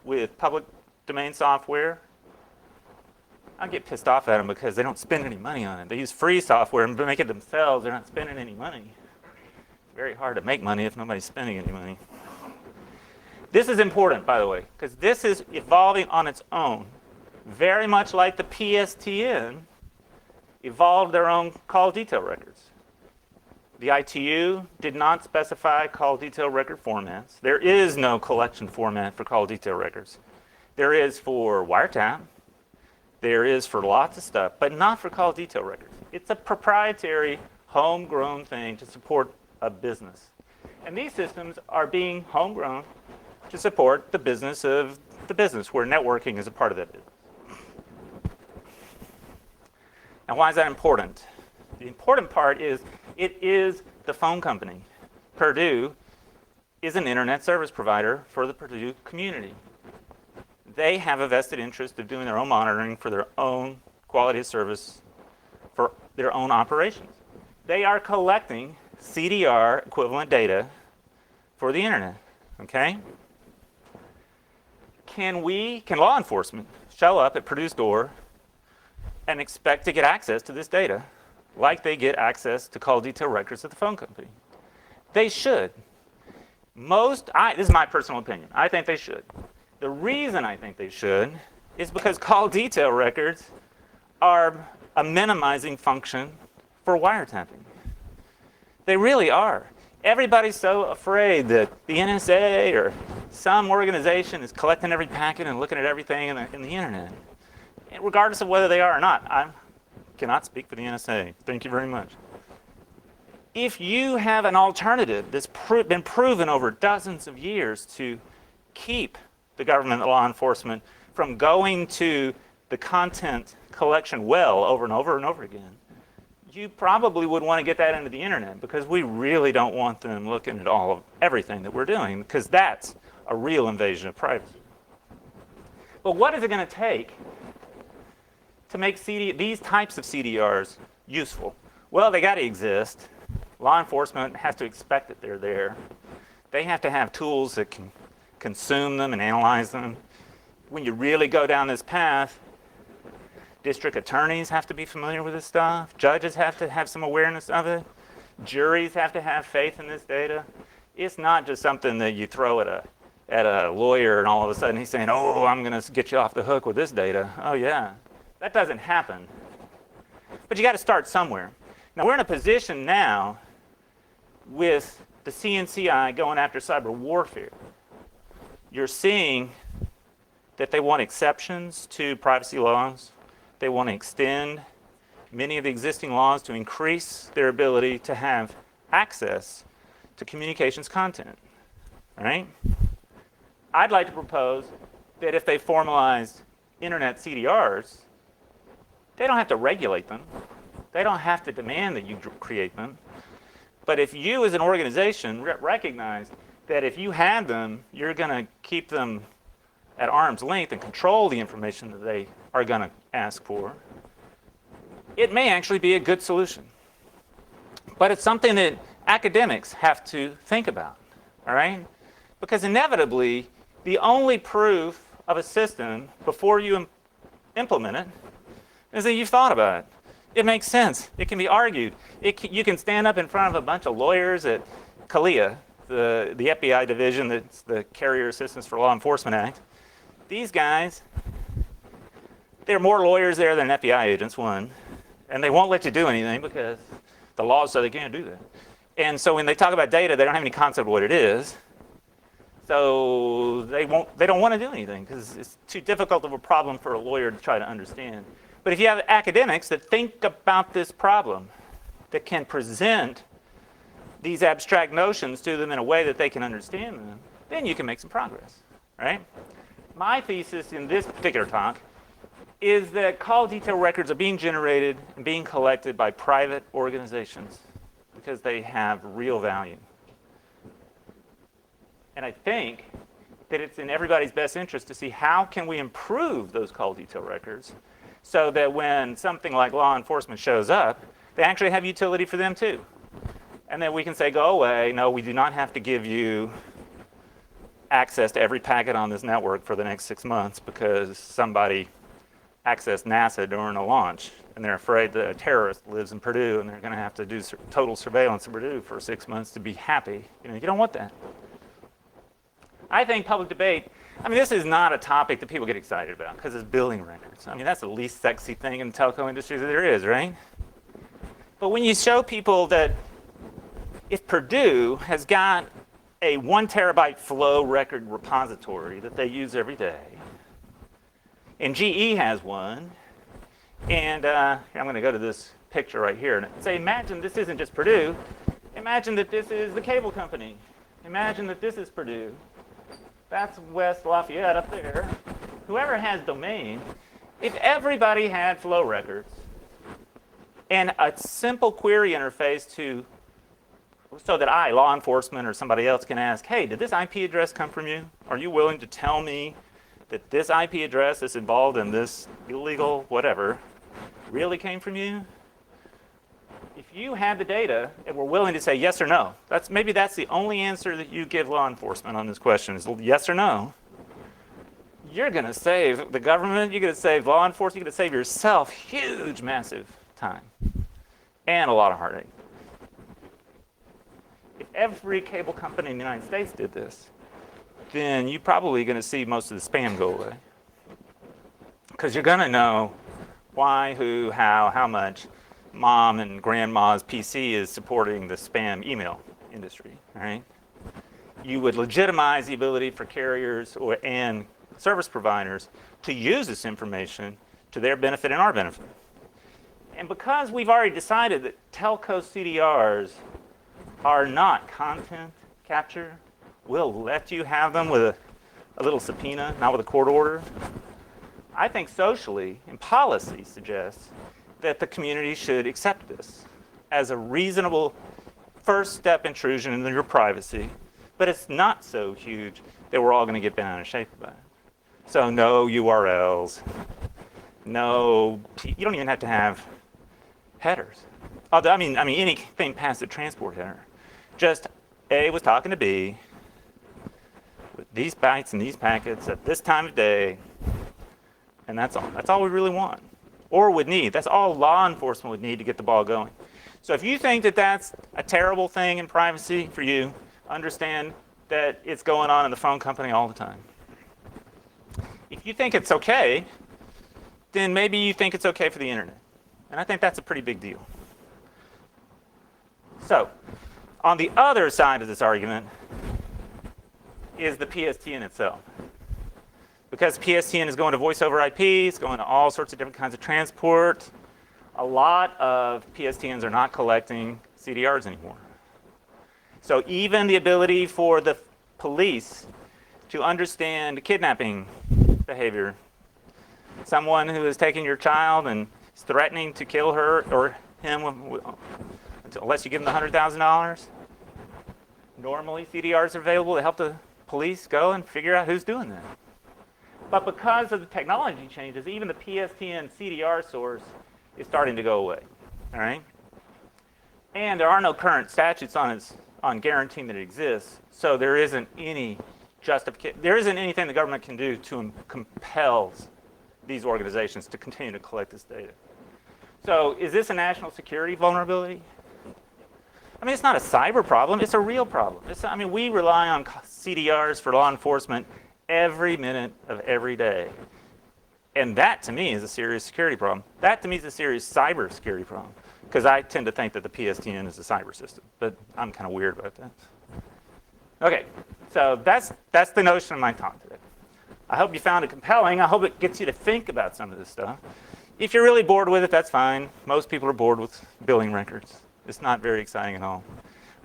with public domain software. I get pissed off at them because they don't spend any money on it. They use free software and make it themselves. They're not spending any money. It's very hard to make money if nobody's spending any money. This is important, by the way, because this is evolving on its own. Very much like the PSTN evolved their own call detail records. The ITU did not specify call detail record formats. There is no collection format for call detail records. There is for wiretap. There is for lots of stuff, but not for call detail records. It's a proprietary, homegrown thing to support a business. And these systems are being homegrown to support the business of the business, where networking is a part of that business. Now, why is that important? The important part is it is the phone company, Purdue, is an internet service provider for the Purdue community. They have a vested interest of doing their own monitoring for their own quality of service for their own operations. They are collecting CDR equivalent data for the internet, okay? Can law enforcement show up at Purdue's door and expect to get access to this data like they get access to call detail records at the phone company? They should. This is my personal opinion. I think they should. The reason I think they should is because call detail records are a minimizing function for wiretapping. They really are. Everybody's so afraid that the NSA or some organization is collecting every packet and looking at everything in the internet, regardless of whether they are or not. I cannot speak for the NSA. Thank you very much. If you have an alternative that's been proven over dozens of years to keep the government and law enforcement from going to the content collection well over and over and over again, you probably would want to get that into the internet, because we really don't want them looking at all of everything that we're doing, because that's a real invasion of privacy. But what is it going to take to make these types of CDRs useful? Well, they got to exist. Law enforcement has to expect that they're there. They have to have tools that can consume them and analyze them. When you really go down this path, district attorneys have to be familiar with this stuff. Judges have to have some awareness of it. Juries have to have faith in this data. It's not just something that you throw at a lawyer and all of a sudden he's saying, oh, I'm going to get you off the hook with this data. Oh, yeah. That doesn't happen. But you got to start somewhere. Now, we're in a position now with the CNCI going after cyber warfare. You're seeing that they want exceptions to privacy laws. They want to extend many of the existing laws to increase their ability to have access to communications content. All right? I'd like to propose that if they formalize internet CDRs, they don't have to regulate them. They don't have to demand that you create them. But if you as an organization recognize that if you had them, you're going to keep them at arm's length and control the information that they are going to ask for, it may actually be a good solution. But it's something that academics have to think about, all right? Because inevitably, the only proof of a system before you implement it is that you've thought about it. It makes sense. It can be argued. You can stand up in front of a bunch of lawyers at CALEA, the FBI division that's the Carrier Assistance for Law Enforcement Act. These guys, there are more lawyers there than FBI agents, one, and they won't let you do anything because the laws say they can't do that. And so when they talk about data, they don't have any concept of what it is. So they don't want to do anything because it's too difficult of a problem for a lawyer to try to understand. But if you have academics that think about this problem, that can present these abstract notions to them in a way that they can understand them, then you can make some progress, right? My thesis in this particular talk is that call detail records are being generated and being collected by private organizations because they have real value. And I think that it's in everybody's best interest to see how can we improve those call detail records so that when something like law enforcement shows up, they actually have utility for them too. And then we can say, go away. No, we do not have to give you access to every packet on this network for the next 6 months because somebody accessed NASA during a launch and they're afraid that a terrorist lives in Purdue and they're going to have to do total surveillance of Purdue for 6 months to be happy. You don't want that. I think public debate, this is not a topic that people get excited about because it's billing records. That's the least sexy thing in the telco industry that there is, right? But when you show people that if Purdue has got a 1 terabyte flow record repository that they use every day, and GE has one, and I'm going to go to this picture right here and say, imagine this isn't just Purdue. Imagine that this is the cable company. Imagine that this is Purdue. That's West Lafayette up there. Whoever has domain, if everybody had flow records and a simple query interface to so that I, law enforcement or somebody else, can ask, hey, did this IP address come from you? Are you willing to tell me that this IP address that's involved in this illegal whatever really came from you? If you had the data and were willing to say yes or no, maybe that's the only answer that you give law enforcement on this question is yes or no. You're going to save the government, you're going to save law enforcement, you're going to save yourself huge, massive time and a lot of heartache. If every cable company in the United States did this, then you're probably going to see most of the spam go away. Because you're going to know why, who, how much mom and grandma's PC is supporting the spam email industry, right? You would legitimize the ability for carriers and service providers to use this information to their benefit and our benefit. And because we've already decided that telco CDRs are not content capture, we'll let you have them with a little subpoena, not with a court order. I think socially and policy suggests that the community should accept this as a reasonable first step intrusion into your privacy, but it's not so huge that we're all going to get bent out of shape about it. So no URLs, no, you don't even have to have headers. I mean anything past the transport header. Just A was talking to B with these bytes and these packets at this time of day, and that's all. That's all we really want. Or would need. That's all law enforcement would need to get the ball going. So if you think that that's a terrible thing in privacy for you, understand that it's going on in the phone company all the time. If you think it's okay, then maybe you think it's okay for the internet. And I think that's a pretty big deal. So, on the other side of this argument is the PSTN itself. Because PSTN is going to voice over IP, it's going to all sorts of different kinds of transport. A lot of PSTNs are not collecting CDRs anymore. So even the ability for the police to understand kidnapping behavior, someone who is taking your child and is threatening to kill her or him unless you give them the $100,000, normally CDRs are available to help the police go and figure out who's doing that. But because of the technology changes, even the PSTN CDR source is starting to go away. All right? And there are no current statutes on guaranteeing that it exists, so there isn't any justification. There isn't anything the government can do to compel these organizations to continue to collect this data. So is this a national security vulnerability? I mean, it's not a cyber problem. It's a real problem. We rely on CDRs for law enforcement every minute of every day. And that, to me, is a serious security problem. That, to me, is a serious cyber security problem. Because I tend to think that the PSTN is a cyber system. But I'm kind of weird about that. Okay, so that's the notion of my talk today. I hope you found it compelling. I hope it gets you to think about some of this stuff. If you're really bored with it, that's fine. Most people are bored with billing records. It's not very exciting at all.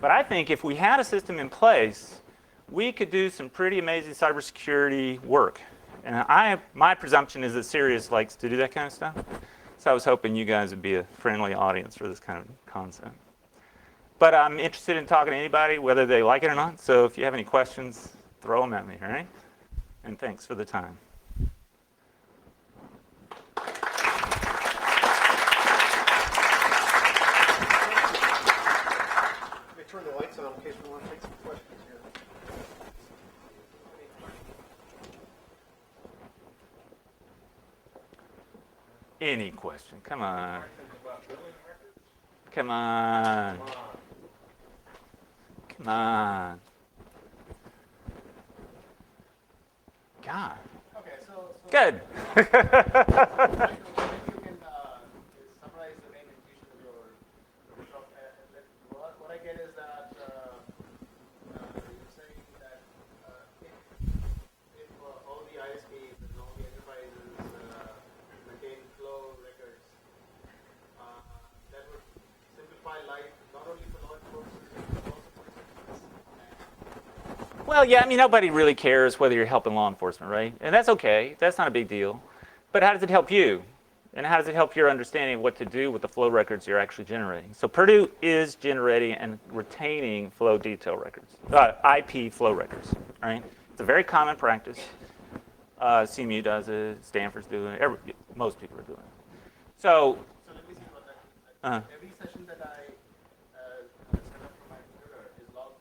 But I think if we had a system in place, we could do some pretty amazing cybersecurity work. And my presumption is that CERIAS likes to do that kind of stuff. So I was hoping you guys would be a friendly audience for this kind of concept. But I'm interested in talking to anybody, whether they like it or not. So if you have any questions, throw them at me, all right? And thanks for the time. Let me turn the lights on in case we want to take some questions here. Any question? Come on. Come on. Come on. God. Okay, so Good. if you can summarize the main intuition of your talk, what I get is that you're saying that if all the ISPs and all the enterprises maintain flow records, that would simplify life not only for law enforcement but also for citizens. Well, yeah, nobody really cares whether you're helping law enforcement, right? And that's okay. That's not a big deal. But how does it help you? And how does it help your understanding of what to do with the flow records you're actually generating? So Purdue is generating and retaining flow detail records, IP flow records, right? It's a very common practice. CMU does it, Stanford's doing it, most people are doing it. So let me see what that means. Every session that I set up from my computer is logged.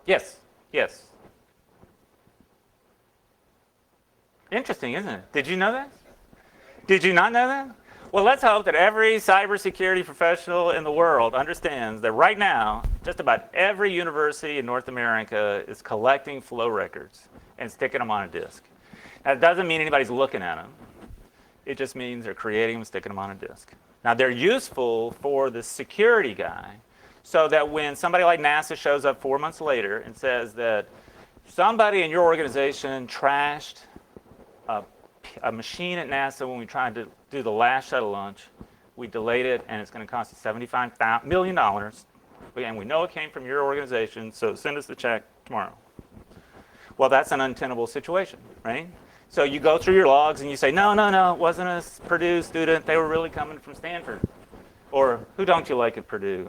yes, yes. Interesting, isn't it? Did you know that? Did you not know that? Well, let's hope that every cybersecurity professional in the world understands that right now, just about every university in North America is collecting flow records and sticking them on a disk. Now, it doesn't mean anybody's looking at them. It just means they're creating them, sticking them on a disk. Now, they're useful for the security guy so that when somebody like NASA shows up 4 months later and says that somebody in your organization trashed a machine at NASA when we tried to do the last shuttle launch, we delayed it, and it's going to cost us $75 million. And we know it came from your organization, so send us the check tomorrow. Well, that's an untenable situation, right? So you go through your logs and you say, no, it wasn't a Purdue student. They were really coming from Stanford. Or who don't you like at Purdue?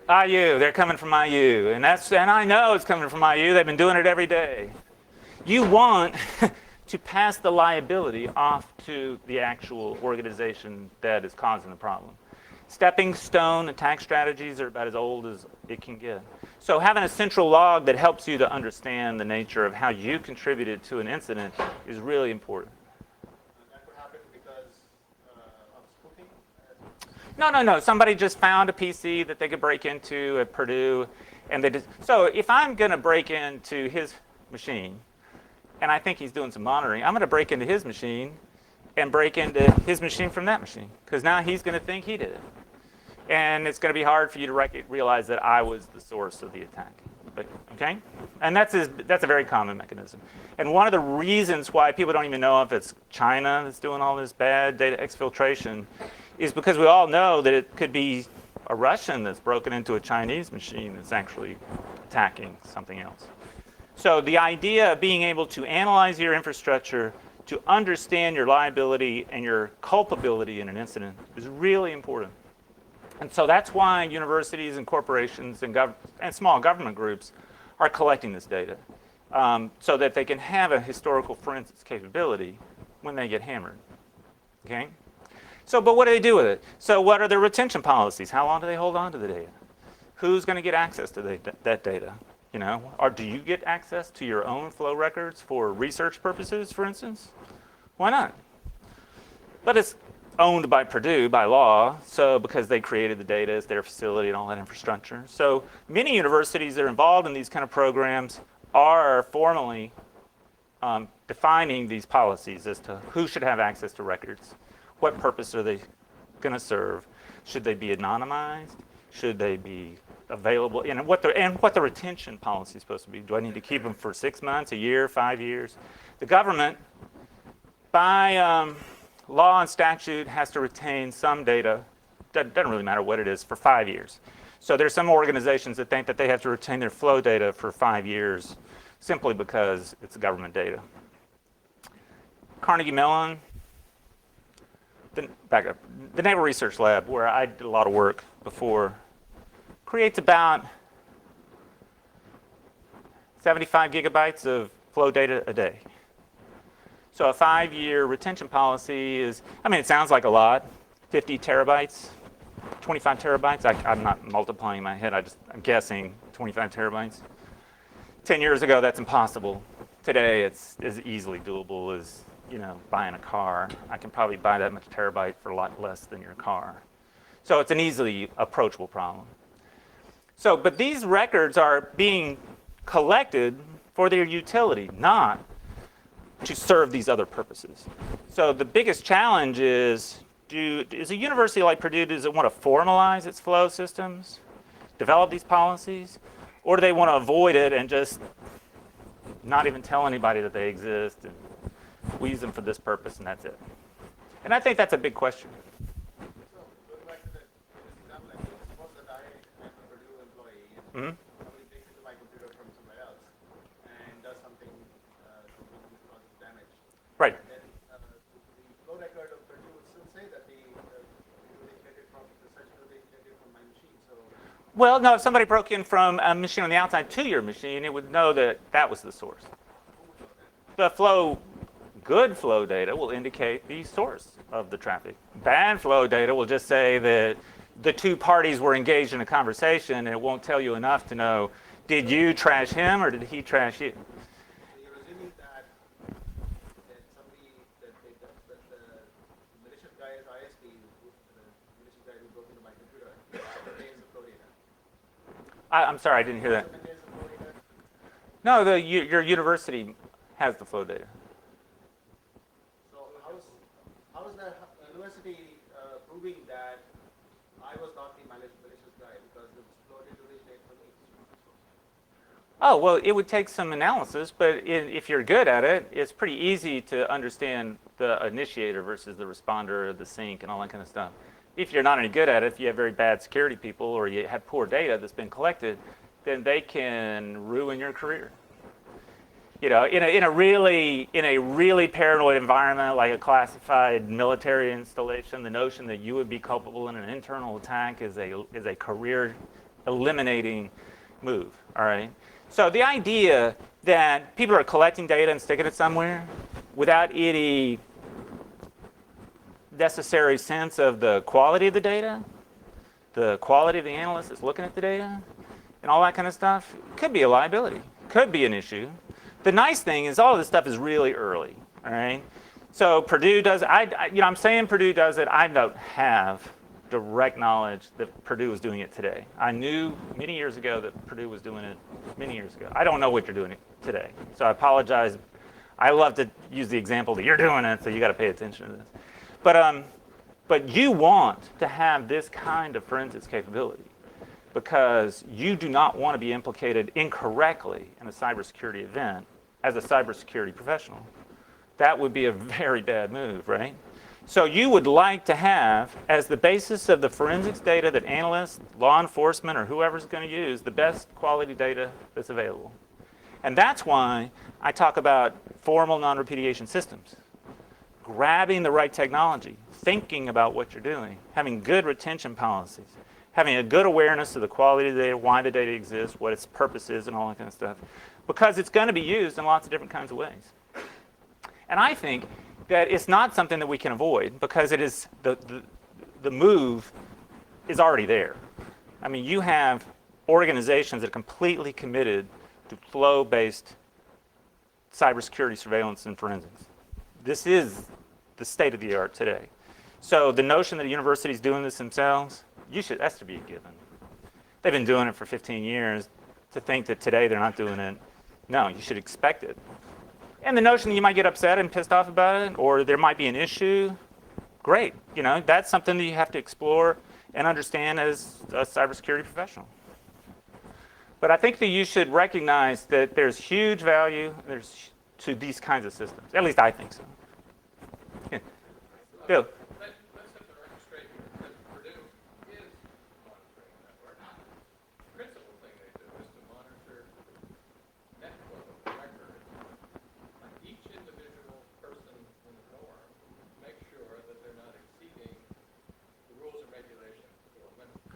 IU. They're coming from IU. And I know it's coming from IU. They've been doing it every day. You want to pass the liability off to the actual organization that is causing the problem. Stepping stone attack strategies are about as old as it can get. So having a central log that helps you to understand the nature of how you contributed to an incident is really important. That could happen because of spoofing? No. Somebody just found a PC that they could break into at Purdue. So if I'm going to break into his machine, and I think he's doing some monitoring, I'm going to break into his machine and break into his machine from that machine, because now he's going to think he did it. And it's going to be hard for you to realize that I was the source of the attack. Okay? And that's a very common mechanism. And one of the reasons why people don't even know if it's China that's doing all this bad data exfiltration is because we all know that it could be a Russian that's broken into a Chinese machine that's actually attacking something else. So the idea of being able to analyze your infrastructure to understand your liability and your culpability in an incident is really important. And so that's why universities and corporations and small government groups are collecting this data so that they can have a historical forensics capability when they get hammered. Okay? So, but what do they do with it? So what are their retention policies? How long do they hold on to the data? Who's going to get access to that data? You know, or do you get access to your own flow records for research purposes, for instance? Why not? But it's owned by Purdue by law, so because they created the data, it's their facility and all that infrastructure. So many universities that are involved in these kind of programs are formally defining these policies as to who should have access to records, what purpose are they going to serve, should they be anonymized, should they be available, and what the retention policy is supposed to be. Do I need to keep them for 6 months, a year, 5 years? The government, by law and statute, has to retain some data. Doesn't really matter what it is, for 5 years. So there's some organizations that think that they have to retain their flow data for 5 years simply because it's government data. Carnegie Mellon, back up, the Naval Research Lab, where I did a lot of work before, creates about 75 gigabytes of flow data a day. So a 5-year retention policy is, it sounds like a lot, 50 terabytes, 25 terabytes. I'm not multiplying in my head, I'm guessing 25 terabytes. 10 years ago, that's impossible. Today, it's as easily doable as, buying a car. I can probably buy that much terabyte for a lot less than your car. So it's an easily approachable problem. So, but these records are being collected for their utility, not to serve these other purposes. So the biggest challenge is a university like Purdue, does it want to formalize its flow systems, develop these policies, or do they want to avoid it and just not even tell anybody that they exist and we use them for this purpose and that's it? And I think that's a big question. Going back to this example, suppose that I am a Purdue employee and somebody takes into my computer from somewhere else and does something which causes damage. Right. Then the flow record of Purdue Well, no, if somebody broke in from a machine on the outside to your machine, it would know that that was the source. The good flow data will indicate the source of the traffic. Bad flow data will just say that the two parties were engaged in a conversation, and it won't tell you enough to know, did you trash him or did he trash you? So you're assuming that somebody, that the malicious guy is ISP, the malicious guy who broke into my computer, maintains the flow data. I'm sorry, I didn't hear that. Also maintains the flow data. No, your university has the flow data. So how is the university proving that I was not the malicious guy because the flow data originated from me? Oh, well, it would take some analysis, but if you're good at it, it's pretty easy to understand the initiator versus the responder, the sink, and all that kind of stuff. If you're not any good at it, if you have very bad security people or you have poor data that's been collected, then they can ruin your career. You know, in a really paranoid environment like a classified military installation, the notion that you would be culpable in an internal attack is a career eliminating move. All right. So the idea that people are collecting data and sticking it somewhere without any necessary sense of the quality of the data, the quality of the analyst that's looking at the data, and all that kind of stuff could be a liability, could be an issue. The nice thing is all of this stuff is really early, all right? So Purdue does, I'm saying Purdue does it. I don't have direct knowledge that Purdue was doing it today. I knew many years ago that Purdue was doing it many years ago. I don't know what you're doing today. So I apologize. I love to use the example that you're doing it, so you got to pay attention to this. But you want to have this kind of forensics capability because you do not want to be implicated incorrectly in a cybersecurity event as a cybersecurity professional. That would be a very bad move, right? So you would like to have, as the basis of the forensics data that analysts, law enforcement, or whoever's going to use, the best quality data that's available. And that's why I talk about formal non-repudiation systems. Grabbing the right technology, thinking about what you're doing, having good retention policies, having a good awareness of the quality of the data, why the data exists, what its purpose is, and all that kind of stuff. Because it's going to be used in lots of different kinds of ways. And I think that it's not something that we can avoid because it is the move is already there. I mean, you have organizations that are completely committed to flow-based cybersecurity surveillance and forensics. This is the state of the art today. So the notion that a university is doing this themselves, that's to be a given. They've been doing it for 15 years. To think that today they're not doing it, no, you should expect it. And the notion that you might get upset and pissed off about it, or there might be an issue, great. You know, that's something that you have to explore and understand as a cybersecurity professional. But I think that you should recognize that there's huge value to these kinds of systems. At least I think so. Yeah. Bill. Let's set the record straight here. That Purdue is monitoring the network. The principal thing they do is to monitor net flow of records. Each individual person in the norm to make sure that they're not exceeding the rules and regulations or limits.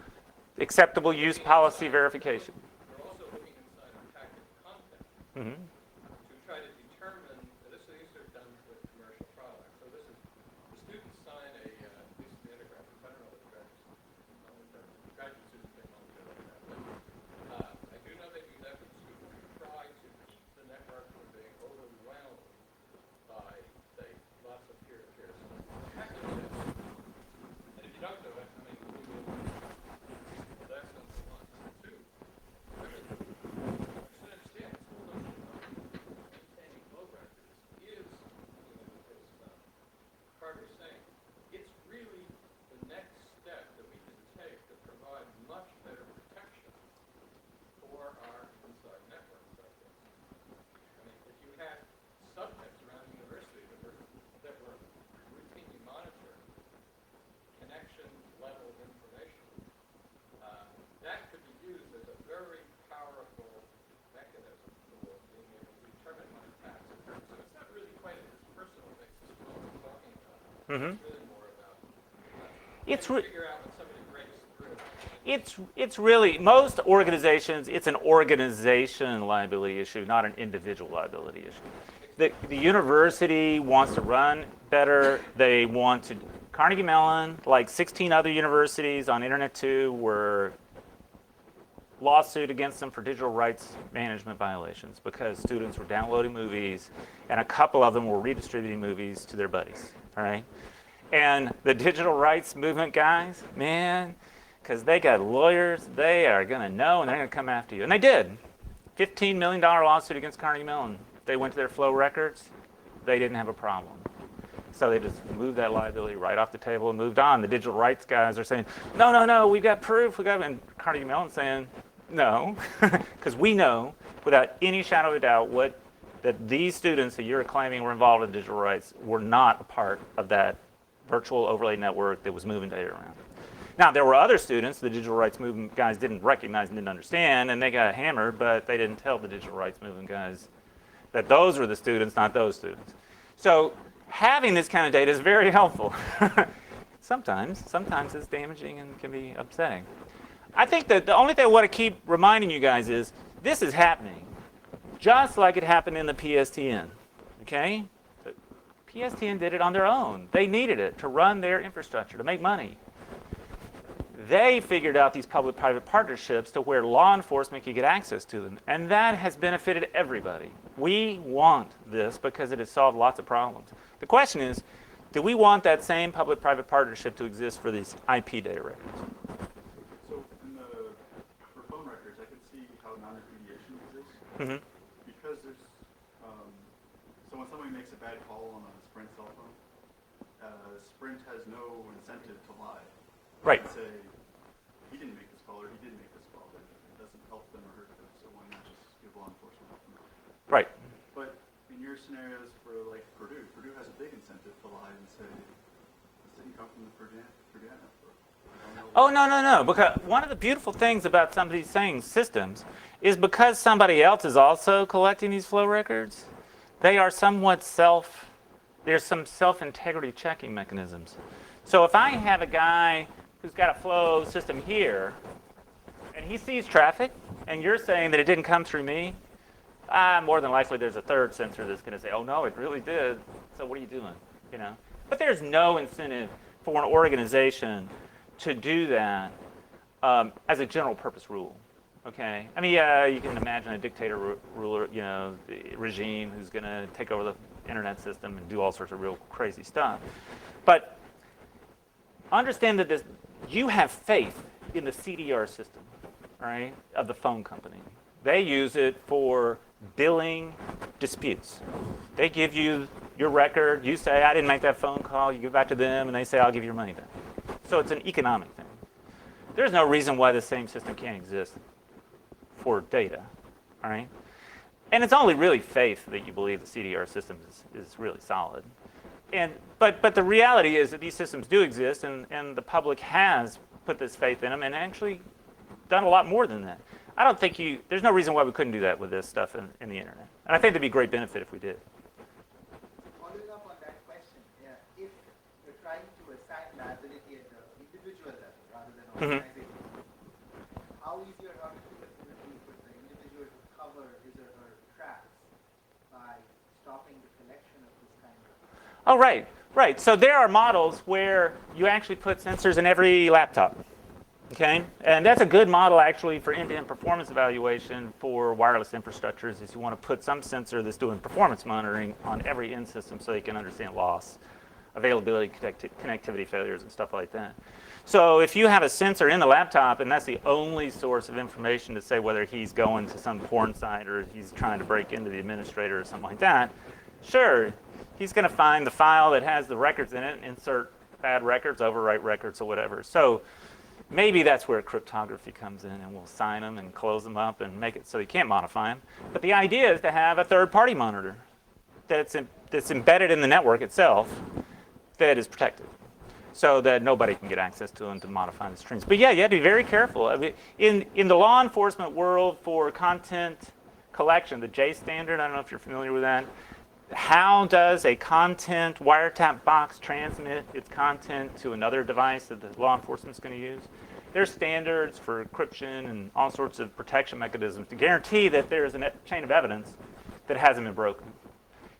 Acceptable use policy verification. They're also looking inside of packet content Mm-hmm. to try to determine, these are done with commercial products. So this is, the students sign at least the undergraduate, I don't know what the graduate students may want to do like that. But I do know they do that with students who try to keep the network from being overwhelmed by, say, lots of peer-to-peer stuff. And if you don't do it, I mean, that's number one. Number two, understand this whole notion of maintaining flow records is, as Carter's saying, it's really the next step that we can take to provide much better protection for our inside networks like this. I mean, if you had subjects around the university that were routinely monitoring connection level information, that could be used as a very powerful mechanism for being able to determine when attacks occur. So it's not really quite at this personal basis what we're talking about. Mm-hmm. It's really more about It's trying to figure out when somebody breaks through. It's really, most organizations, it's an organization liability issue, not an individual liability issue. The university wants to run better. They want to, Carnegie Mellon, like 16 other universities on Internet 2 were lawsuit against them for digital rights management violations because students were downloading movies and a couple of them were redistributing movies to their buddies, all right? And the digital rights movement guys, man, because they got lawyers, they are going to know and they're going to come after you. And they did. $15 million lawsuit against Carnegie Mellon. They went to their Flow records. They didn't have a problem. So they just moved that liability right off the table and moved on. The digital rights guys are saying, no, we've got proof. And Carnegie Mellon saying, no, because we know without any shadow of a doubt that these students that you're claiming were involved in digital rights were not a part of that virtual overlay network that was moving data around. Now, there were other students the digital rights movement guys didn't recognize and didn't understand, and they got hammered, but they didn't tell the digital rights movement guys that those were the students, not those students. So having this kind of data is very helpful. Sometimes it's damaging and can be upsetting. I think that the only thing I want to keep reminding you guys is this is happening just like it happened in the PSTN, okay? The PSTN did it on their own. They needed it to run their infrastructure, to make money. They figured out these public-private partnerships to where law enforcement could get access to them, and that has benefited everybody. We want this because it has solved lots of problems. The question is, do we want that same public-private partnership to exist for these IP data records? So for phone records, I can see how non-repudiation exists. Mm-hmm. Because there's, so when somebody makes a bad call on a Sprint cell phone, Sprint has no incentive to lie. Right. They say, he didn't make this call or he did make this call. It doesn't help them or hurt them, so why not just give law enforcement help them? Right. But in your scenarios for like Purdue has a big incentive to lie and say, this didn't come from the Purdue network. Oh, no. Because one of the beautiful things about some of these systems is because somebody else is also collecting these flow records, they are somewhat there's some self-integrity checking mechanisms. So if I have a guy who's got a flow system here, and he sees traffic, and you're saying that it didn't come through me, more than likely there's a third sensor that's going to say, oh no, it really did, so what are you doing? You know? But there's no incentive for an organization to do that as a general purpose rule. Okay, I mean, you can imagine a dictator ruler, regime who's going to take over the internet system and do all sorts of real crazy stuff. But understand that you have faith in the CDR system, right, of the phone company. They use it for billing disputes. They give you your record. You say, I didn't make that phone call. You give it back to them, and they say, I'll give you your money back. So it's an economic thing. There's no reason why the same system can't exist for data, all right? And it's only really faith that you believe the CDR system is really solid. But the reality is that these systems do exist, and the public has put this faith in them and actually done a lot more than that. I don't think there's no reason why we couldn't do that with this stuff in the internet. And I think there'd be great benefit if we did. Following up on that question, if you're trying to assign liability at the individual level rather than organization, how easy or how difficult would it be for the individual to cover his or her tracks by stopping the collection of this kind of? Oh, right. So there are models where you actually put sensors in every laptop. Okay, and that's a good model actually for end-to-end performance evaluation for wireless infrastructures. Is you want to put some sensor that's doing performance monitoring on every end system so you can understand loss, availability, connectivity failures, and stuff like that. So if you have a sensor in the laptop and that's the only source of information to say whether he's going to some porn site or he's trying to break into the administrator or something like that, sure, he's going to find the file that has the records in it, insert bad records, overwrite records, or whatever. So maybe that's where cryptography comes in, and we'll sign them and close them up and make it so you can't modify them. But the idea is to have a third-party monitor that's embedded in the network itself that is protected so that nobody can get access to them to modify the strings. But yeah, you have to be very careful. I mean, in the law enforcement world for content collection, the J standard, I don't know if you're familiar with that, how does a content wiretap box transmit its content to another device that the law enforcement is going to use? There's standards for encryption and all sorts of protection mechanisms to guarantee that there's a chain of evidence that hasn't been broken.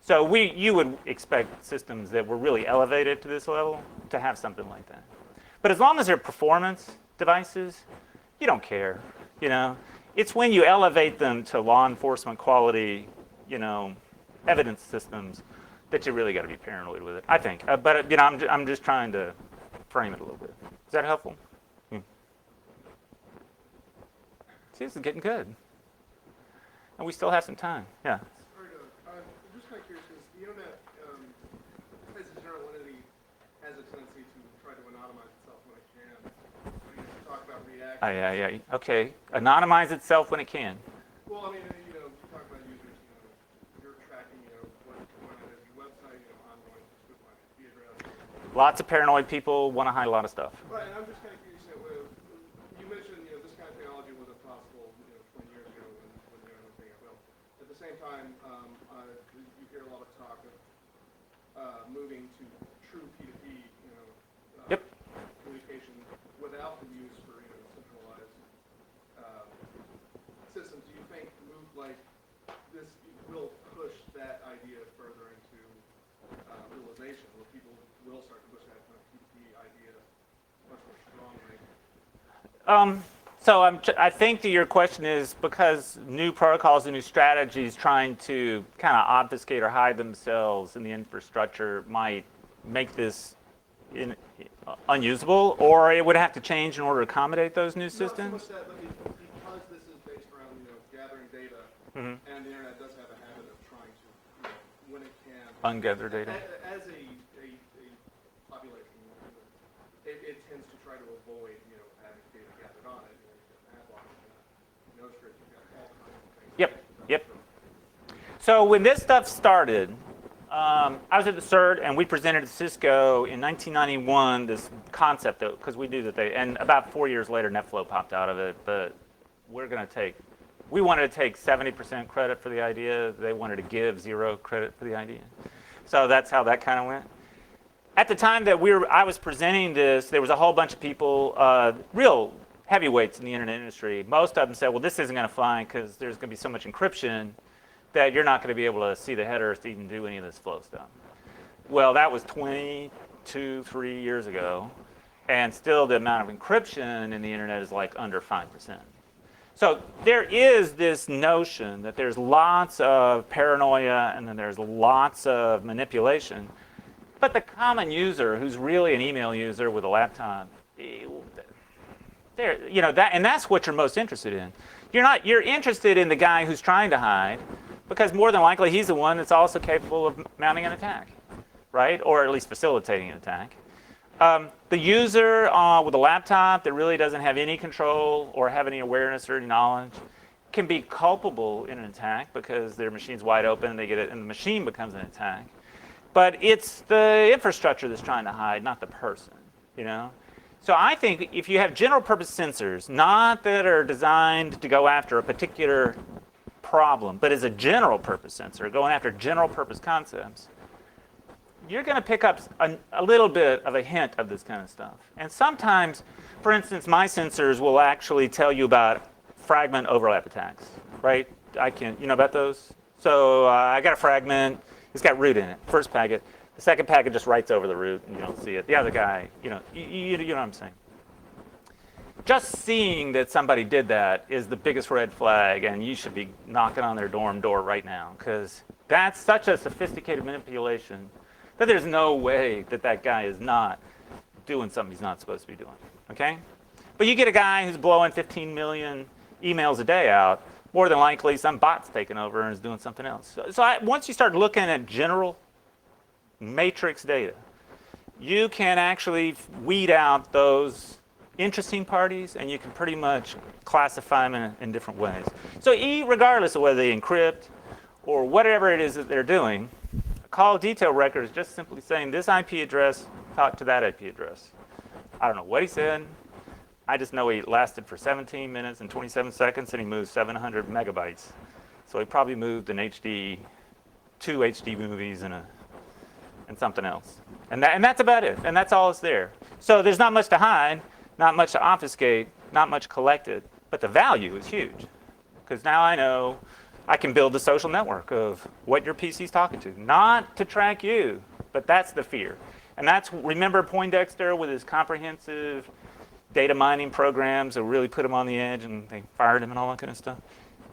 So you would expect systems that were really elevated to this level to have something like that. But as long as they're performance devices, you don't care. It's when you elevate them to law enforcement quality, evidence systems that you really got to be paranoid with it, I think. But I'm just trying to frame it a little bit. Is that helpful? See, this is getting good. And we still have some time. Yeah. I'm just kind of curious, because the internet, as a general entity, has a tendency to try to anonymize itself when it can. When you talk about reaction. Yeah. Okay. Anonymize itself when it can. Well, I mean, you talk about users, you're tracking, what going on your website, ongoing with my IP address. Lots of paranoid people want to hide a lot of stuff. Right, and I'm just kind of curious, you mentioned, this kind of technology wasn't possible, 20 years ago when the internet was being built. At the same time, you hear a lot of talk of moving to true P2P, Yep. communication without the use for centralized systems. Do you think move like this will push that idea further into realization, where people will start to push that kind of P2P idea much more strongly? So I think that your question is because new protocols and new strategies trying to kind of obfuscate or hide themselves in the infrastructure might make this unusable, or it would have to change in order to accommodate those new systems? Not so much that, but because this is based around gathering data, and the internet does have a habit of trying to, when it can, Ungather data. As a population, it tends to try to avoid having data gathered on it. You've got ad blocking, no scripts, you've got all kinds of things. Yep. So when this stuff started, I was at the CERT, and we presented at Cisco in 1991 this concept, because we knew that and about 4 years later, NetFlow popped out of it. But we wanted to take 70% credit for the idea. They wanted to give 0 credit for the idea. So that's how that kind of went. At the time that I was presenting this, there was a whole bunch of people, real heavyweights in the internet industry. Most of them said, well, this isn't going to fly because there's going to be so much encryption that you're not going to be able to see the headers to even do any of this flow stuff. Well, that was 22, 3 years ago, and still the amount of encryption in the internet is like under 5%. So there is this notion that there's lots of paranoia and then there's lots of manipulation, but the common user who's really an email user with a laptop, and that's what you're most interested in. You're interested in the guy who's trying to hide, because more than likely he's the one that's also capable of mounting an attack, right? Or at least facilitating an attack. The user with a laptop that really doesn't have any control or have any awareness or any knowledge can be culpable in an attack because their machine's wide open and they get it, and the machine becomes an attack. But it's the infrastructure that's trying to hide, not the person, So I think if you have general purpose sensors, not that are designed to go after a particular problem, but as a general purpose sensor, going after general purpose concepts, you're going to pick up a little bit of a hint of this kind of stuff. And sometimes, for instance, my sensors will actually tell you about fragment overlap attacks, right? You know about those? So I got a fragment, it's got root in it, first packet. The second packet just writes over the root and you don't see it. The other guy, you know what I'm saying. Just seeing that somebody did that is the biggest red flag, and you should be knocking on their dorm door right now, because that's such a sophisticated manipulation that there's no way that guy is not doing something he's not supposed to be doing, okay? But you get a guy who's blowing 15 million emails a day out, more than likely some bot's taking over and is doing something else. Once you start looking at general matrix data, you can actually weed out those interesting parties, and you can pretty much classify them in different ways. So regardless of whether they encrypt or whatever it is that they're doing, a call detail record is just simply saying this IP address talked to that IP address. I don't know what he said. I just know he lasted for 17 minutes and 27 seconds, and he moved 700 megabytes. So he probably moved an HD, 2 HD movies and something else. And that's about it. And that's all that's there. So there's not much to hide. not much to obfuscate, not much collected, but the value is huge. Because now I know I can build a social network of what your PC's talking to. Not to track you, but that's the fear. And that's, remember Poindexter with his comprehensive data mining programs that really put him on the edge and they fired him and all that kind of stuff?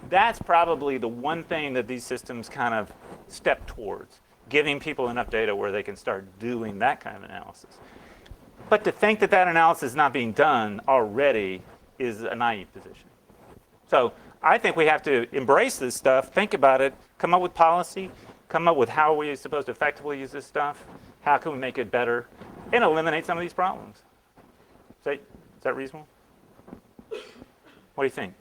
That's probably the one thing that these systems kind of step towards, giving people enough data where they can start doing that kind of analysis. But to think that that analysis is not being done already is a naive position. So I think we have to embrace this stuff, think about it, come up with policy, come up with how we're supposed to effectively use this stuff, how can we make it better, and eliminate some of these problems. Is that reasonable? What do you think?